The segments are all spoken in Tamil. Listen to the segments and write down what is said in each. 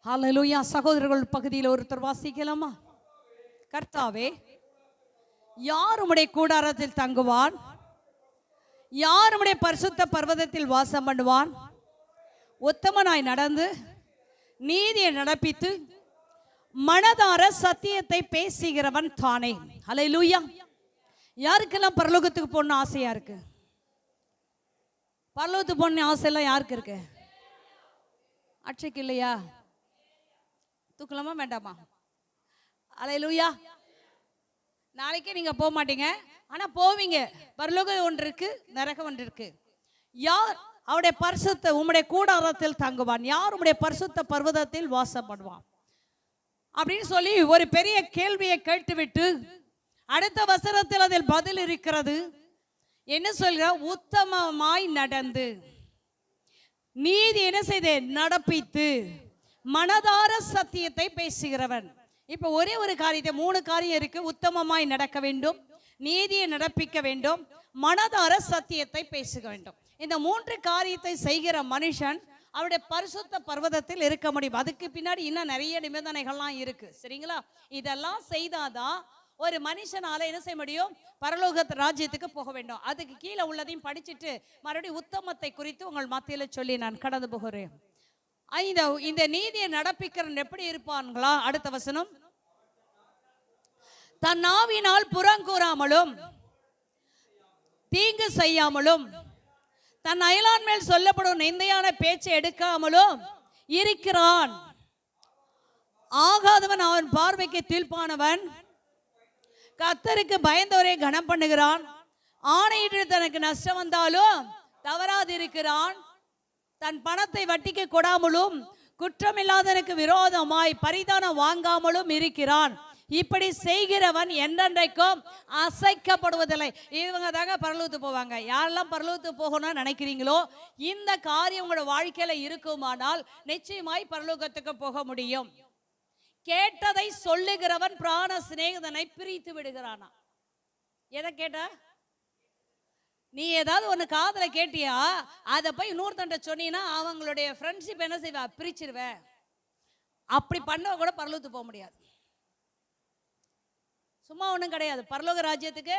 ஹல்லேலூயா. சகோதரர்கள் பகுதியில் ஒருத்தர் வாசிக்கலாமா? கர்த்தாவே, யார் உம்முடைய கூடாரத்தில் தங்குவான்? யார் உம்முடைய பரிசுத்த பர்வதத்தில் வாசம் பண்ணுவான்? உத்தமனாய் நடந்து நீதியை நடப்பித்து மனதார சத்தியத்தை பேசுகிறவன் தானே. ஹல்லேலூயா. யாருக்கெல்லாம் பரலோகத்துக்கு போகணும்னு ஆசையா இருக்கு? பரலோகத்துக்கு போகணும்னு ஆசையெல்லாம் யாருக்கு இருக்கு? அட்சைக்கு இல்லையா? தூக்கலாமா வேண்டாமா? ஹல்லேலூயா. நாளைக்கே நீங்க போக மாட்டீங்க, ஆனா போவீங்க. பரலோகம் ஒன்று இருக்கு, நரகம் ஒன்று இருக்கு. யார் அவருடைய பரிசுத்த உம்முடைய கூடாரத்தில் தங்குவான்? யார் உம்முடைய பரிசுத்த பர்வதத்தில் வாசம் பண்ணுவான் அப்படின்னு சொல்லி ஒரு பெரிய கேள்வியை கேட்டுவிட்டு அடுத்த வசனத்தில் அதில் பதில் இருக்கிறது. என்ன சொல்ற? உத்தமமாய் நடந்து நீதி என்ன செய்து நடப்பித்து மனதார சத்தியத்தை பேசுகிறவன். இப்ப ஒரே ஒரு காரியத்தை, 3 காரியம் இருக்கு. உத்தமமாய் நடக்க வேண்டும், நீதியை நடப்பிக்க வேண்டும், மனதார சத்தியத்தை பேசுக வேண்டும். இந்த 3 காரியத்தை செய்கிற மனுஷன் அவருடைய பரிசுத்த பர்வதத்தில் இருக்க முடியும். அதுக்கு பின்னாடி இன்னும் நிறைய நிபந்தனைகள்லாம் இருக்கு, சரிங்களா? இதெல்லாம் செய்தாதான் ஒரு மனுஷனால என்ன செய்ய முடியும்? பரலோக ராஜ்யத்துக்கு போக வேண்டும். அதுக்கு கீழே உள்ளதையும் படிச்சுட்டு மறுபடியும் உத்தமத்தை குறித்து உங்கள் மத்தியில சொல்லி நான் கடந்து போகிறேன். இந்த நீதியை நடப்பிக்கிறவன் எப்படி இருப்பான்களா? அடுத்த வசனம், தன் நாவினால் புறங்கூறாமலும் தீங்கு செய்யாமலும் தன் அயலான் மேல் சொல்லப்படும் நிந்தையான பேச்சை எடுக்காமலும் இருக்கிறான். ஆகாதவன் அவன் பார்வைக்கு தீர்ப்பானவன், கர்த்தருக்கு பயந்தவரை கனம் பண்ணுகிறான், ஆணையிட்டு தனக்கு நஷ்டம் வந்தாலும் தவறாதிருக்கிறான், தன் பணத்தை வட்டிக்கு கொடாமலும் குற்றமில்லாதனுக்கு விரோதமாய் பரிதானம் வாங்காமலும் இருக்கிறான். இப்படி செய்கிறவன் என்றென்றைக்கும் அசைக்கப்படுவதில்லை. இவங்க தாங்க பரலோகத்துக்கு போவாங்க. யாரெல்லாம் பரலோகத்துக்கு போகணும்னு நினைக்கிறீங்களோ, இந்த காரியம் உங்களோட வாழ்க்கையில இருக்குமானால் நிச்சயமாய் பரலோகத்துக்கு போக முடியும். கேட்டதை சொல்லுகிறவன் பிராண சிநேகிதனை பிரித்து விடுகிறானா? எதை கேட்ட? நீ ஏதாவது ஒன்று காதல கேட்டியா, அதை போய் இன்னொருத்தன்ட்ட சொன்னீங்கன்னா அவங்களுடைய ஃப்ரெண்ட்ஷிப் என்ன செய்வா? பிரிச்சிருவேன். அப்படி பண்ண கூட பரலோகத்துக்கு போக முடியாது. சும்மா ஒன்றும் கிடையாது. பரலோக ராஜ்யத்துக்கு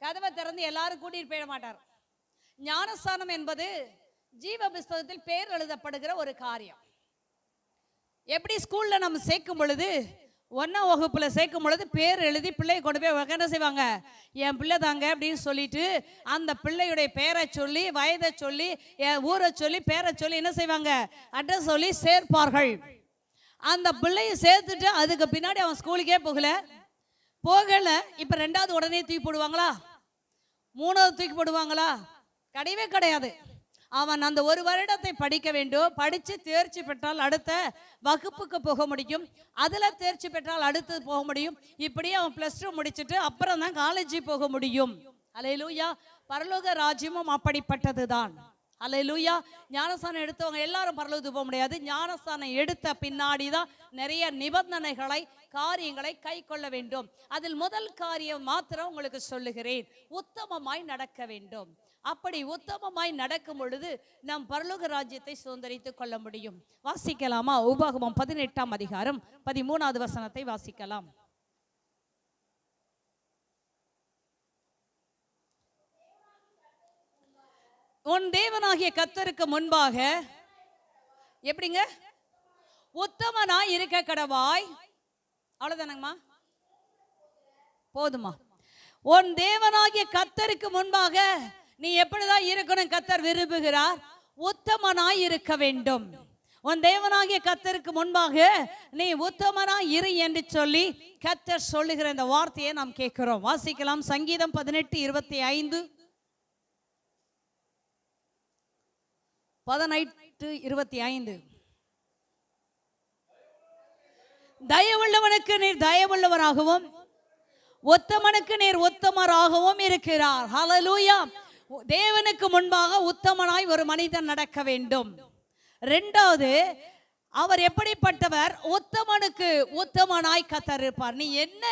கதவை திறந்து எல்லாரும் கூட்டிட்டு போயிட மாட்டார். ஞானஸ்தானம் என்பது ஜீவ புஸ்தகத்தில் பேர் எழுதப்படுகிற ஒரு காரியம். எப்படி ஸ்கூல்ல நம்ம சேர்க்கும் பொழுது 1ஆம் வகுப்புல சேர்க்கும் பொழுது பேர் எழுதி பிள்ளையை கொண்டு போய் என்ன செய்வாங்க? என் பிள்ளை தாங்க அப்படின்னு சொல்லிட்டு அந்த பிள்ளையுடைய பேரை சொல்லி, வயதை சொல்லி, ஊரை சொல்லி, பேரை சொல்லி என்ன செய்வாங்க? அட்ரஸ் சொல்லி சேர்ப்பார்கள். அந்த பிள்ளையை சேர்த்துட்டு அதுக்கு பின்னாடி அவன் ஸ்கூலுக்கே போகல. இப்ப 2வது உடனே தூக்கி போடுவாங்களா? 3வது தூக்கி போடுவாங்களா? கிடையவே கிடையாது. அவன் அந்த 1 வருடத்தை படிக்க வேண்டும். படித்து தேர்ச்சி பெற்றால் அடுத்த வகுப்புக்கு போக முடியும். அதில் தேர்ச்சி பெற்றால் அடுத்தது போக முடியும். இப்படியே அவன் +2 முடிச்சுட்டு அப்புறம் தான் காலேஜ் போக முடியும். ஹல்லேலூயா. பரலோக ராஜ்யமும் அப்படிப்பட்டது தான். ஹல்லேலூயா. ஞானஸ்தானம் எடுத்தவங்க எல்லாரும் பரலோகத்துக்கு போக முடியாது. ஞானஸ்தானம் எடுத்த பின்னாடி தான் நிறைய நிபந்தனைகளை, காரியங்களை கை கொள்ள வேண்டும். அதில் முதல் காரியம் மாத்திரம் உங்களுக்கு சொல்லுகிறேன், உத்தமமாய் நடக்க வேண்டும். அப்படி உத்தமமாய் நடக்கும் பொழுது நாம் பரலோக ராஜ்யத்தை சுதந்தரித்துக் கொள்ள முடியும். வாசிக்கலாமா? உபாகமம் 18ஆம் அதிகாரம் 13வது வசனத்தை வாசிக்கலாம். உன் தேவனாகிய கர்த்தருக்கு முன்பாக எப்படிங்க? உத்தமனாய் இருக்க கடவாய். அவ்வளவுதானங்கம்மா? போதுமா? உன் தேவனாகிய கர்த்தருக்கு முன்பாக நீ எப்படிதான் இருக்கணும்? கர்த்தர் விரும்புகிறார் உத்தமனாய் இருக்க வேண்டும். உன் தேவனாகிய கர்த்தருக்கு முன்பாக நீ உத்தமனாய் இரு என்று சொல்லி கர்த்தர் சொல்லுகிற இந்த வார்த்தையை நாம் கேட்கிறோம். வாசிக்கலாம். சங்கீதம் 18:25. 18:25. தயவுள்ளவனுக்கு நீர் தயவுள்ளவராகவும் உத்தமனுக்கு நீர் உத்தமராகவும் இருக்கிறார். ஹல்லேலூயா. தேவனுக்கு முன்பாக உத்தமனாய் ஒரு மனிதன் நடக்க வேண்டும். 2வது, அவர் எப்படிப்பட்டவர்? உத்தமனுக்கு உத்தமனாய் கர்த்தர் இருப்பார். நீ என்ன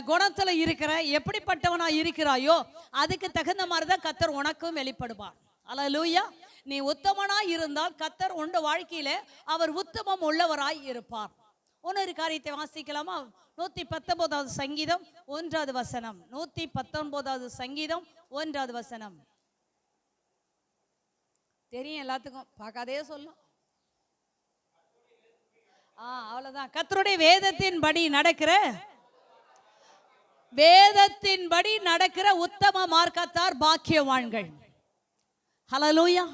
குணத்துல இருக்கிற, எப்படிப்பட்டவனாய் இருக்கிறாயோ அதுக்கு தகுந்த மாதிரி தான் கர்த்தர் உனக்கும் வெளிப்படுவார். ஹல்லேலூயா. நீ உத்தமனாய் இருந்தால் கர்த்தர் உண்ட வாழ்க்கையில அவர் உத்தமம் உள்ளவராய் இருப்பார். இன்னொரு காரியத்தை வாசிக்கலாமா? 119வது சங்கீதம் 1வது வசனம். 119வது சங்கீதம் 1வது வசனம். தெரியும் எல்லாத்துக்கும், பார்க்காதே சொல்லும். அவ்வளவுதான். கர்த்தருடைய வேதத்தின்படி நடக்கிற உத்தம மார்க்கத்தார் பாக்கியவான்கள். ஹல்லேலூயா.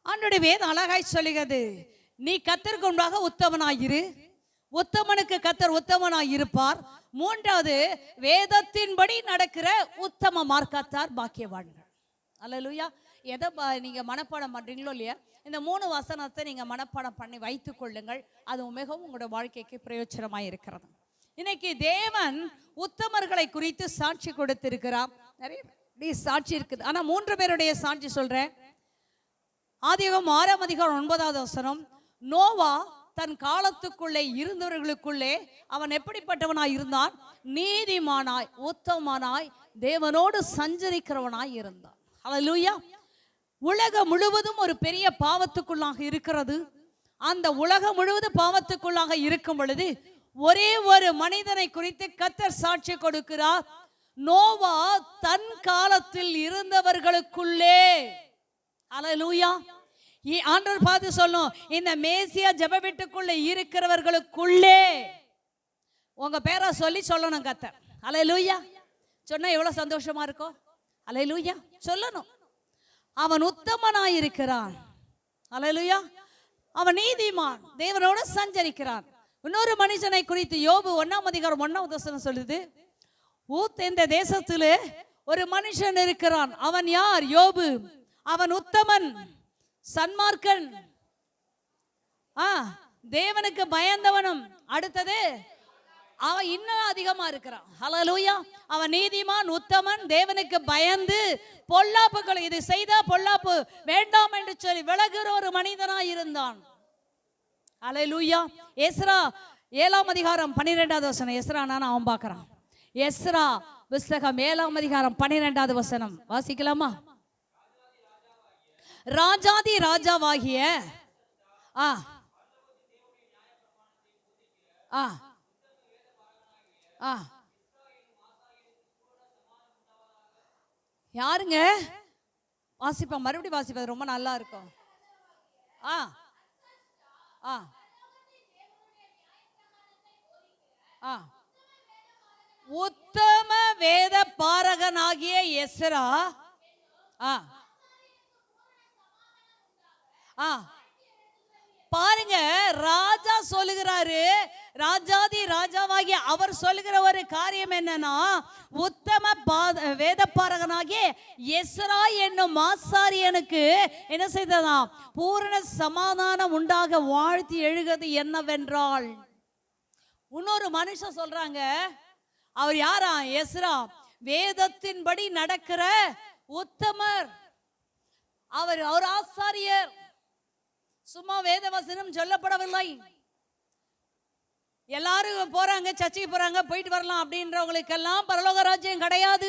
ஆண்டவருடைய வேதம் அழகாய் சொல்லுகிறது, நீ கர்த்தருக்கு முன்பாக உத்தமனாயிரு, உத்தமனுக்கு கர்த்தர் உத்தமனாய் இருப்பார். மூன்றாவது, வேதத்தின்படி நடக்கிற உத்தம மார்க்கத்தார் பாக்கியவான்கள். ஹல்லேலூயா. எதை நீங்க மனப்பாடம் பண்றீங்களோ இல்லையா, இந்த 3 வசனத்தை நீங்க மனப்பாடம் பண்ணி வைத்துக் கொள்ளுங்கள். அது மிகவும் உங்களோட வாழ்க்கைக்கு பிரயோஜனமாய் இருக்கிறது. இன்னைக்கு தேவன் உத்தமர்களை குறித்து சாட்சி கொடுத்திருக்கிறார். நிறைய சாட்சி இருக்குது, ஆனா 3 பேருடைய சாட்சி சொல்றேன். ஆதியாகமம் 6ஆம் அதிகாரம் 9வது வசனம். நோவா தன் காலத்துக்குள்ளே இருந்தவர்களுக்குள்ளே அவன் எப்படிப்பட்டவனாய் இருந்தான்? நீதிமானாய், உத்தமனாய், தேவனோடு சஞ்சரிக்கிறவனாய் இருந்தான். ஹல்லேலூயா. உலகம் முழுவதும் ஒரு பெரிய பாவத்துக்குள்ளாக இருக்கிறது. அந்த உலகம் முழுவதும் பாவத்துக்குள்ளாக இருக்கும் பொழுது ஒரே ஒரு மனிதனை குறித்து கர்த்தர் சாட்சி கொடுக்கிறார். நோவா தன் காலத்தில் இருந்தவர்களுக்குள்ளே. ஹல்லேலூயா. ஆண்டவர் பார்த்து சொல்லும், இந்த மேசியா ஜெப வீட்டுக்குள்ள இருக்கிறவர்களுக்குள்ளே. உங்க பேரை சொல்லி சொல்லணும் கர்த்தர். ஹல்லேலூயா. சொன்னா எவ்வளவு சந்தோஷமா இருக்கும். ஹல்லேலூயா சொல்லணும். அவன் உத்தமனாய் இருக்கிறான். ஹல்லேலூயா. அவன் நீதிமான், தேவனோடு சஞ்சரிக்கிறான். இன்னொரு மனுஷனை குறித்து யோபு 1ஆம் அதிகாரம் 1வது வசனம் சொல்லுது, ஊத் என்ற தேசத்திலே ஒரு மனுஷன் இருக்கிறான். அவன் யார்? யோபு. அவன் உத்தமன், சன்மார்க்கன், தேவனுக்கு பயந்தவனும். அடுத்தது அவன் இன்னும் அதிகமா இருக்கிறான். ஹல்லேலூயா. அவன் நீதிமான், உத்தமன், தேவனுக்கு பயந்து பொல்லாப்புகளை, இது செய்தா பொல்லாப்பு வேண்டாம் என்று சொல்லி விலகுற ஒரு மனிதனாய் இருந்தான். ஹல்லேலூயா. எஸ்ரா 7ஆம் அதிகாரம் 12வது வசனம். எஸ்ரா அவன் பார்க்கிறான். எஸ்ரா புஸ்தகம் 7ஆம் அதிகாரம் 12வது வசனம் வாசிக்கலாமா? ராஜாதி ராஜாவாகிய யாருங்க வாசிப்பா? மறுபடியும் வாசிப்பது ரொம்ப நல்லா இருக்கும். உத்தம வேத பாரகனாகிய எஸ்ரா பாருங்க, ராஜா சொல்லுகிறாரு, ராஜாதி ராஜாவாகிய அவர் சொல்லுகிற ஒரு காரியம் என்னன்னா, உத்தம வேத பாரகனாகிய எஸ்ரா என்னும் ஆசாரியனுக்கு என்ன செய்ததாம்? பூரண சமாதானம் உண்டாக வாழ்த்தி எழுகிறது என்னவென்றால். இன்னொரு மனுஷன் சொல்றாங்க, அவர் யாரா? எஸ்ரா. வேதத்தின்படி நடக்கிற உத்தமர். அவர் ஆசாரியர். சும்மா வேத வசனம் சொல்லப்படவில்லை. எல்லாரும் போறாங்க, சர்ச்சைக்கு போறாங்க, போயிட்டு வரலாம் அப்படின்றவங்களுக்கு எல்லாம் பரலோக ராஜ்யம் கிடையாது.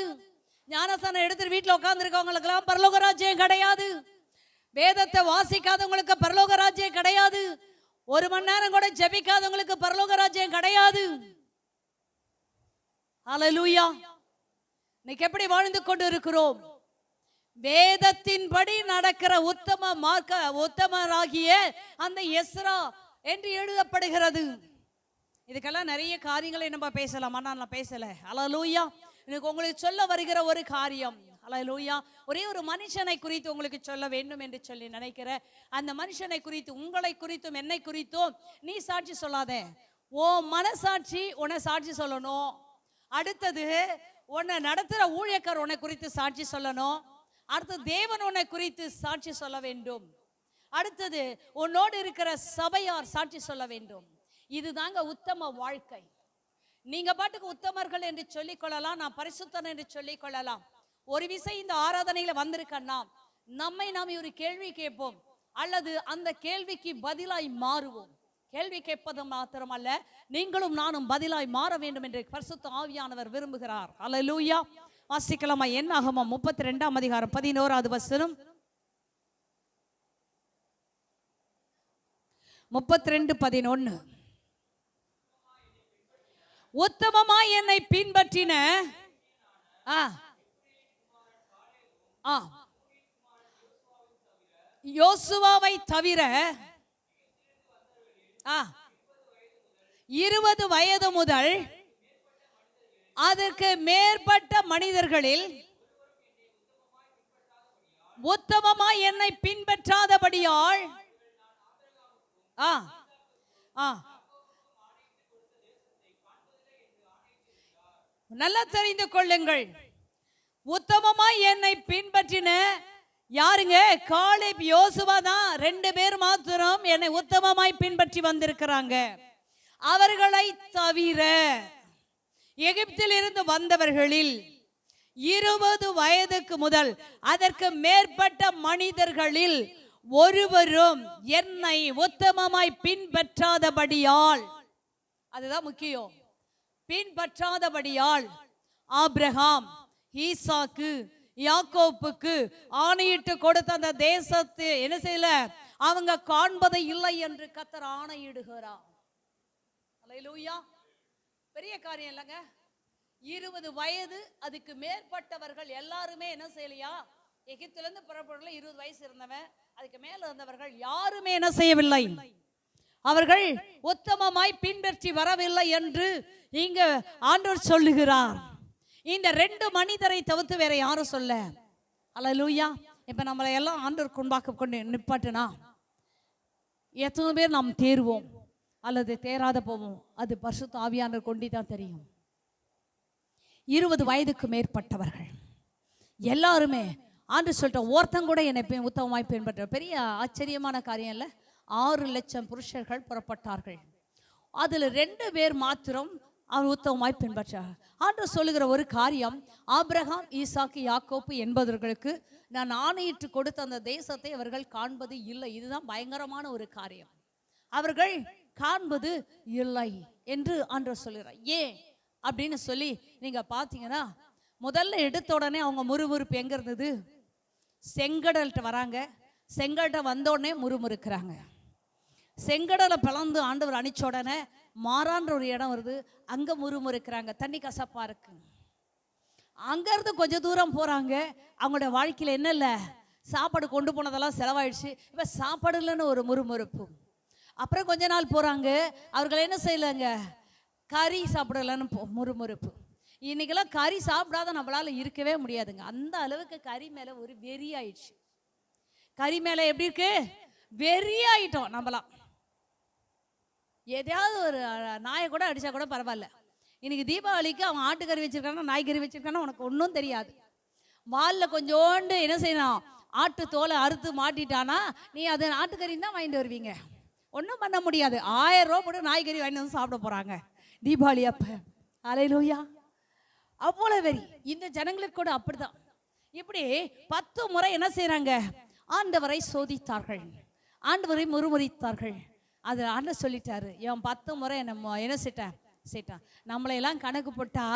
ஞானஸ்தானம் எடுத்துட்டு வீட்டுல உட்கார்ந்து இருக்கவங்களுக்கு எல்லாம் பரலோக ராஜ்யம் கிடையாது. வேதத்தை வாசிக்காதவங்களுக்கு பரலோக ராஜ்யம் கிடையாது. 1 மணி நேரம் கூட ஜெபிக்காதவங்களுக்கு பரலோக ராஜ்யம் கிடையாது. ஹல்லேலூயா. இன்னைக்கு எப்படி வாழ்ந்து கொண்டு இருக்கிறோம்? வேதத்தின்படி நடக்கிற உத்தமராகிய அந்த எஸ்ரா என்று எழுதப்படுகிறது. இதுக்கெல்லாம் நிறைய காரியங்களை நம்ம பேசலாம், ஆனால் நான் பேசல. ஹல்லேலூயா. எனக்கு உங்களுக்கு சொல்ல வருகிற ஒரு காரியம், ஹல்லேலூயா, ஒரே ஒரு மனுஷனை குறித்து உங்களுக்கு சொல்ல வேண்டும் என்று சொல்லி நினைக்கிறேன். அந்த மனுஷனை குறித்து, உங்களை குறித்தும் என்னை குறித்தும் நீ சாட்சி சொல்லாத. ஓ மனசாட்சி உன்னை சாட்சி சொல்லணும். அடுத்தது உன்னை நடத்துகிற ஊழியக்காரர் உன்னை குறித்து சாட்சி சொல்லணும். அடுத்தது தேவன் உன்னை குறித்து சாட்சி சொல்ல வேண்டும். அடுத்தது உன்னோடு இருக்கிற சபையார் சாட்சி சொல்ல வேண்டும். இதுதாங்க உத்தம வாழ்க்கை. நீங்க பாட்டுக்கு உத்தமர்கள் என்று சொல்லிக் கொள்ளலாம், நான் பரிசுத்தன் என்று சொல்லிக் கொள்ளலாம். ஒரு விசை இந்த ஆராதனையில வந்திருக்கன்னா நம்மை நாம் ஒரு கேள்வி கேட்போம், அல்லது அந்த கேள்விக்கு பதிலாய் மாறுவோம். கேள்வி கேட்பது மாத்திரமல்ல, நீங்களும் நானும் பதிலாய் மாற வேண்டும் என்று பரிசுத்த ஆவியானவர் விரும்புகிறார். ஹல்லேலூயா. வாசிக்கலாமா? என்னாகமம் 32ஆம் அதிகாரம் 11வது வசனம். 32:11. உத்தமமாய் என்னை பின்பற்றின யோசுவாவை தவிர 20 வயது முதல் அதற்கு மேற்பட்ட மனிதர்களில் உத்தமமாய் என்னை பின்பற்றாதபடியால் நல்லா தெரிந்து கொள்ளுங்கள். உத்தமமாய் என்னை பின்பற்றின யாருங்க? காலேப், யோசுவா தான். 2 பேர் மாத்திரம் என்னை உத்தமமாய் பின்பற்றி வந்திருக்கிறாங்க. அவர்களை தவிர எகிப்தில் இருந்து வந்தவர்களில் 20 வயதுக்கு முதல் அதற்கு மேற்பட்ட மனிதர்களில் ஒருவரும் என்னை உத்தமமாய் பின்பற்றாதபடியால், அதுதான் முக்கியம், பின்பற்றாதபடியால் ஆபிரகாம், ஈசாக்கு, யாக்கோப்புக்கு ஆணையிட்டு கொடுத்த அந்த தேசத்தை என்ன செய்யல, அவங்க காண்பதை இல்லை என்று கர்த்தர் ஆணையிடுகிறார். அல்லேலூயா. பெரிய காரியம் இல்லைங்க. 20 வயது அதுக்கு மேற்பட்டவர்கள் எல்லாருமே என்ன செய்யலையா? எகிப்திலிருந்து புறப்படல 20 வயசு இருந்தவன் அதுக்கு மேல இருந்தவர்கள் யாருமே என்ன செய்யவில்லை, அவர்கள் உத்தமமாய் பின்பற்றி வரவில்லை என்று இங்க ஆண்டவர் சொல்லுகிறார். இந்த 2 மனிதரை தவிர்த்து வேற யாரும் சொல்ல. அல்லேலூயா. இப்ப நம்மளை எல்லாம் ஆண்டவர் கொண்டாக்க கொண்டு நிப்பாட்டுனா எத்தனை பேர் நாம் தேர்வோம் அல்லது தேராத போவோம்? அது பரிசுத்த ஆவியானவர் கொண்டு தான் தெரியும். 20 வயதுக்கு மேற்பட்டவர்கள் எல்லாருமே ஆண்டு சொல்லிட்ட ஒருத்தங்க கூட என்னை உத்தமமாய் பின்பற்ற. பெரிய ஆச்சரியமான காரியம் இல்லை. 6 லட்சம் புருஷர்கள் புறப்பட்டார்கள். அதுல 2 பேர் மாத்திரம் அவர் உத்தமமாய் பின்பற்றார். ஆண்டு சொல்லுகிற ஒரு காரியம், ஆபிரகாம், ஈசாக்கு, யாக்கோப்பு என்பவர்களுக்கு நான் ஆணையிட்டு கொடுத்த அந்த தேசத்தை அவர்கள் காண்பது இல்லை. இதுதான் பயங்கரமான ஒரு காரியம். அவர்கள் காண்பது இல்லை என்று ஆண்டவர் சொல்லுகிறார். ஏன் அப்படின்னு சொல்லி நீங்க பாத்தீங்கன்னா, முதல்ல எடுத்த உடனே அவங்க முறுமுறுப்பு எங்க இருந்தது? செங்கடல்கிட்ட வராங்க. செங்கல்கிட்ட வந்த உடனே முறுமுறுக்கிறாங்க. செங்கடலை பிளந்து ஆண்டவர் அணிச்ச உடனே மாறான்ற ஒரு இடம் வருது, அங்க முறுமுறுக்கிறாங்க. தண்ணி கசப்பா இருக்கு. அங்க இருந்து கொஞ்சம் தூரம் போறாங்க. அவங்களோட வாழ்க்கையில என்ன இல்லை, சாப்பாடு கொண்டு போனதெல்லாம் செலவாயிடுச்சு. இப்ப சாப்பாடு இல்லைன்னு ஒரு முறுமுறுப்பு. அப்புறம் கொஞ்ச நாள் போறாங்க, அவர்கள் என்ன செய்யலைங்க, கறி சாப்பிடலன்னு முறுமுறுப்பு. இன்னைக்கெல்லாம் கறி சாப்பிடாத நம்மளால இருக்கவே முடியாதுங்க. அந்த அளவுக்கு கறி மேல ஒரு வெறி ஆயிடுச்சு. கறி மேல எப்படி இருக்கு? வெறி ஆயிட்டோம் நம்மளாம். எதையாவது ஒரு நாயை கூட அடிச்சா கூட பரவாயில்ல. இன்னைக்கு தீபாவளிக்கு அவன் ஆட்டுக்கறி வச்சிருக்கானா நாய்க்கறி வச்சிருக்கானா உனக்கு ஒன்றும் தெரியாது. வாலில் கொஞ்சோண்டு என்ன செய்யணும், ஆட்டு தோலை அறுத்து மாட்டிட்டானா நீ அது ஆட்டுக்கறின்னு தான் வாங்கிட்டு வருவீங்க. ஒன்றும் பண்ண முடியாது. 1000 ரூபா போட்டு நாய்க்கறி வாங்கிட்டு வந்து சாப்பிட போறாங்க தீபாவளி அப்ப. அல்லேலூயா. அவ்வளவு வெறி. இந்த ஜனங்களுக்கு கூட அப்படிதான். இப்படி 10 முறை என்ன செய்யறாங்க, ஆண்டவரை சோதித்தார்கள், ஆண்டவரை முறுமுறித்தார்கள். அது ஆண்டவர் சொல்லிட்டாரு, இவன் 10 முறை என்ன செய்ட்டான். நம்மளையெல்லாம் கணக்கு போட்டா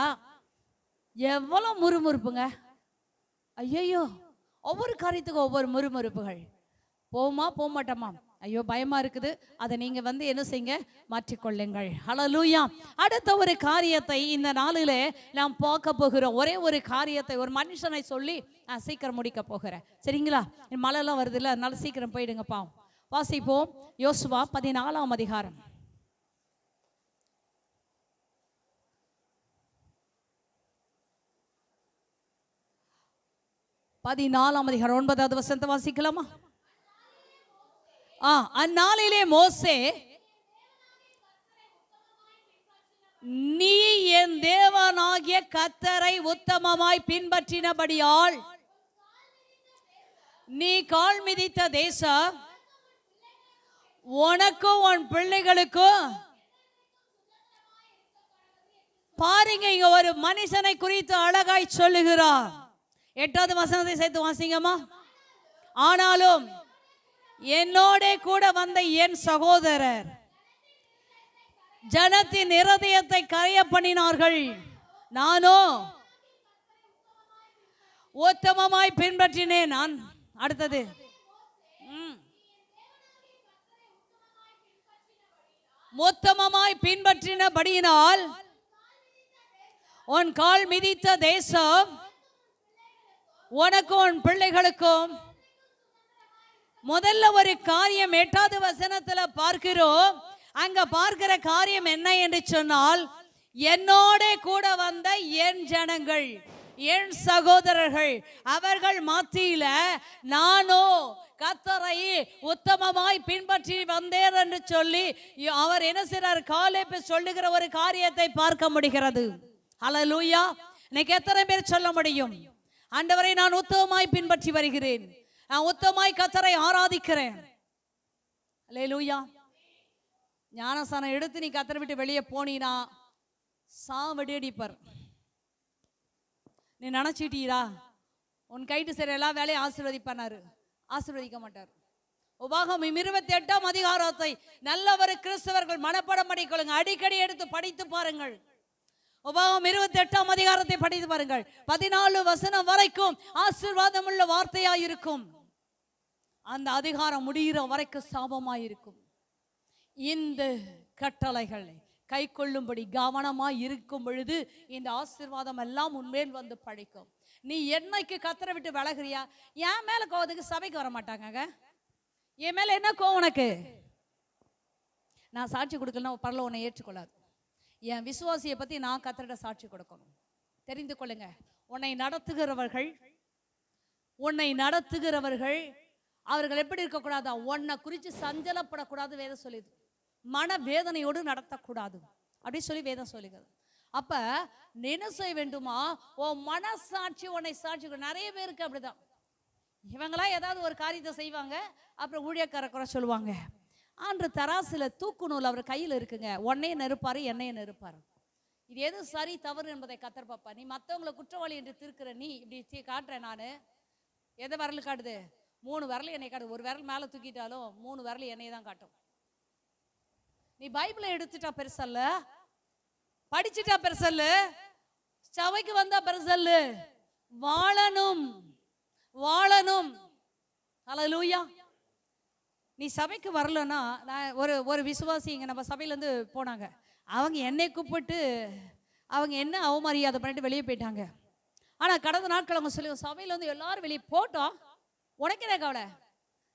எவ்வளவு முறுமுறுப்புங்க. ஐயோ, ஒவ்வொரு காரியத்துக்கும் ஒவ்வொரு முறுமுறுப்புகள். போமா போக மாட்டோமா, ஐயோ பயமா இருக்குது, அதை நீங்க என்ன செய்யுங்க, மாற்றிக்கொள்ளுங்கள். ஹல்லேலூயா. அடுத்த ஒரு காரியத்தை இந்த நாளிலே நாம் பார்க்க போகிறோம். ஒரே ஒரு காரியத்தை ஒரு மனுஷனை சொல்லி சீக்கிரம் முடிக்க போகிறேன். சரிங்களா? மழைலாம் வருது இல்லை, அதனால சீக்கிரம் போயிடுங்கப்பா. வாசிப்போம். யோசுவா 14ஆம் அதிகாரம். பதினாலாம் அதிகாரம் 9வது வசனத்தை வாசிக்கலாமா? அந்நாளிலே மோசே, நீ என் தேவனாகிய கர்த்தரை உத்தமமாய் பின்பற்றினபடியால் நீ கால் மிதித்த தேசம் உனக்கும் உன் பிள்ளைகளுக்கும். பாருங்க, இங்க ஒரு மனுஷனை குறித்து அழகாய் சொல்லுகிறார். 8வது வசனத்தை சேர்த்து வாசிங்கம்மா. ஆனாலும் என்னோட கூட வந்த என் சகோதரர் ஜனத்தின் இருதயத்தை கரைய பண்ணினார்கள், நானோ உத்தமமாய் பின்பற்றினேன். நான் அடுத்தது உத்தமமாய் பின்பற்றினபடியினால் உன் கால் மிதித்த தேசம் உனக்கும் உன் பிள்ளைகளுக்கும். முதல்ல ஒரு காரியம் 8வது வசனத்துல பார்க்கிறோம். அங்க பார்க்கிற காரியம் என்ன என்று சொன்னால், என்னோட கூட வந்த என் ஜனங்கள், என் சகோதரர்கள், அவர்கள் மத்தியில நானோ கர்த்தரை உத்தமமாய் பின்பற்றி வந்தேன் என்று சொல்லி அவர் என்ன செய்றார்? காலேப் சொல்லுகிற ஒரு காரியத்தை பார்க்க முடிகிறது. ஹல்லேலூயா. இன்னைக்கு எத்தனை பேர் சொல்ல முடியும், ஆண்டவரை நான் உத்தமமாய் பின்பற்றி வருகிறேன், நான் உத்தமமாய் கர்த்தரை ஆராதிக்கிறேன்? ஹல்லேலூயா. ஞானஸ்நானம் எடுத்து நீ கர்த்தரை விட்டு வெளியே போனீனா சாவடி அடிப்பார். நீ நினைச்சிட்டீரா உன் கைட்டு சரி எல்லா வேலையும் ஆசீர்வதிப்பாரு? ஆசீர்வதிக்க மாட்டார். உபாகமம் 28ஆம் அதிகாரத்தை நல்ல ஒரு கிறிஸ்தவர்கள் மனப்பாடம் பண்ணிக்கொள்ளுங்க, அடிக்கடி எடுத்து படித்து பாருங்கள். உபாகமம் 28ஆம் அதிகாரத்தை படித்து பாருங்கள். 14 வசனம் வரைக்கும் ஆசீர்வாதம் உள்ள வார்த்தையா இருக்கும். அந்த அதிகாரம் முடிகிற வரைக்கும் சாபமாய் இருக்கும். இந்த கட்டளைகளை கை கொள்ளும்படி கவனமாய் இருக்கும் பொழுது இந்த ஆசீர்வாதம் எல்லாம் உன்மேல் வந்து பழிக்கும். நீ என்னைக்கு கர்த்தரை விட்டு விலகுறியா? என் மேல கோவத்துக்கு சபைக்கு வர மாட்டாங்க. என் மேல என்ன கோவம் உனக்கு? நான் சாட்சி கொடுக்கலன்னா பரல உன்னை ஏற்றுக்கொள்ளாது. என் விசுவாசியை பத்தி நான் கர்த்தரிட சாட்சி கொடுக்கணும். தெரிந்து கொள்ளுங்க, உன்னை நடத்துகிறவர்கள் அவர்கள் எப்படி இருக்கக்கூடாதா? உன்னை குறித்து சஞ்சலப்படக்கூடாது. வேதம் சொல்லிது, மன வேதனையோடு நடத்தக்கூடாது அப்படி சொல்லி வேதம் சொல்லுகிறது. அப்ப என்ன செய்ய வேண்டுமா? உன் மனசாட்சி உன்னை சாட்சி. நிறைய பேருக்கு அப்படிதான், இவங்களா ஏதாவது ஒரு காரியத்தை செய்வாங்க, அப்புறம் ஊழியக்கார குறை சொல்லுவாங்க. அன்று தராசுல தூக்கு நூல் அவர் கையில் இருக்குங்க. உன்னையும் நெருப்பாரு, என்னையும் நெருப்பாரு. இது எது சரி தவறு என்பதை கத்தர் பாப்பா. நீ மற்றவங்களை குற்றவாளி என்று திருக்கிற நீ இப்படி காட்டுறேன். நான் எதை விரல் காட்டுது? 3 விரல் என்னை காட்டுது. ஒரு விரல் மேலே தூக்கிட்டாலும் 3 விரல் என்னை தான் காட்டும். நீ பைபிளை எடுத்துட்டா பெருசல்ல, படிச்சுட்டா பெருசல்ல, சபைக்கு வந்தா பெருசல்ல, வாழணும். ஹல்லேலூயா. நீ சபைக்கு வரலன்னா, நான் ஒரு விசுவாசி இங்கே நம்ம சபையிலேருந்து போனாங்க. அவங்க என்னை கூப்பிட்டு அவங்க என்ன அவமரியாதை பண்ணிட்டு வெளியே போயிட்டாங்க. ஆனால் கடந்த நாட்கள் அவங்க சொல்லி சபையில் வந்து எல்லாரும் வெளியே போட்டோம், உனக்கு என்ன கவலை?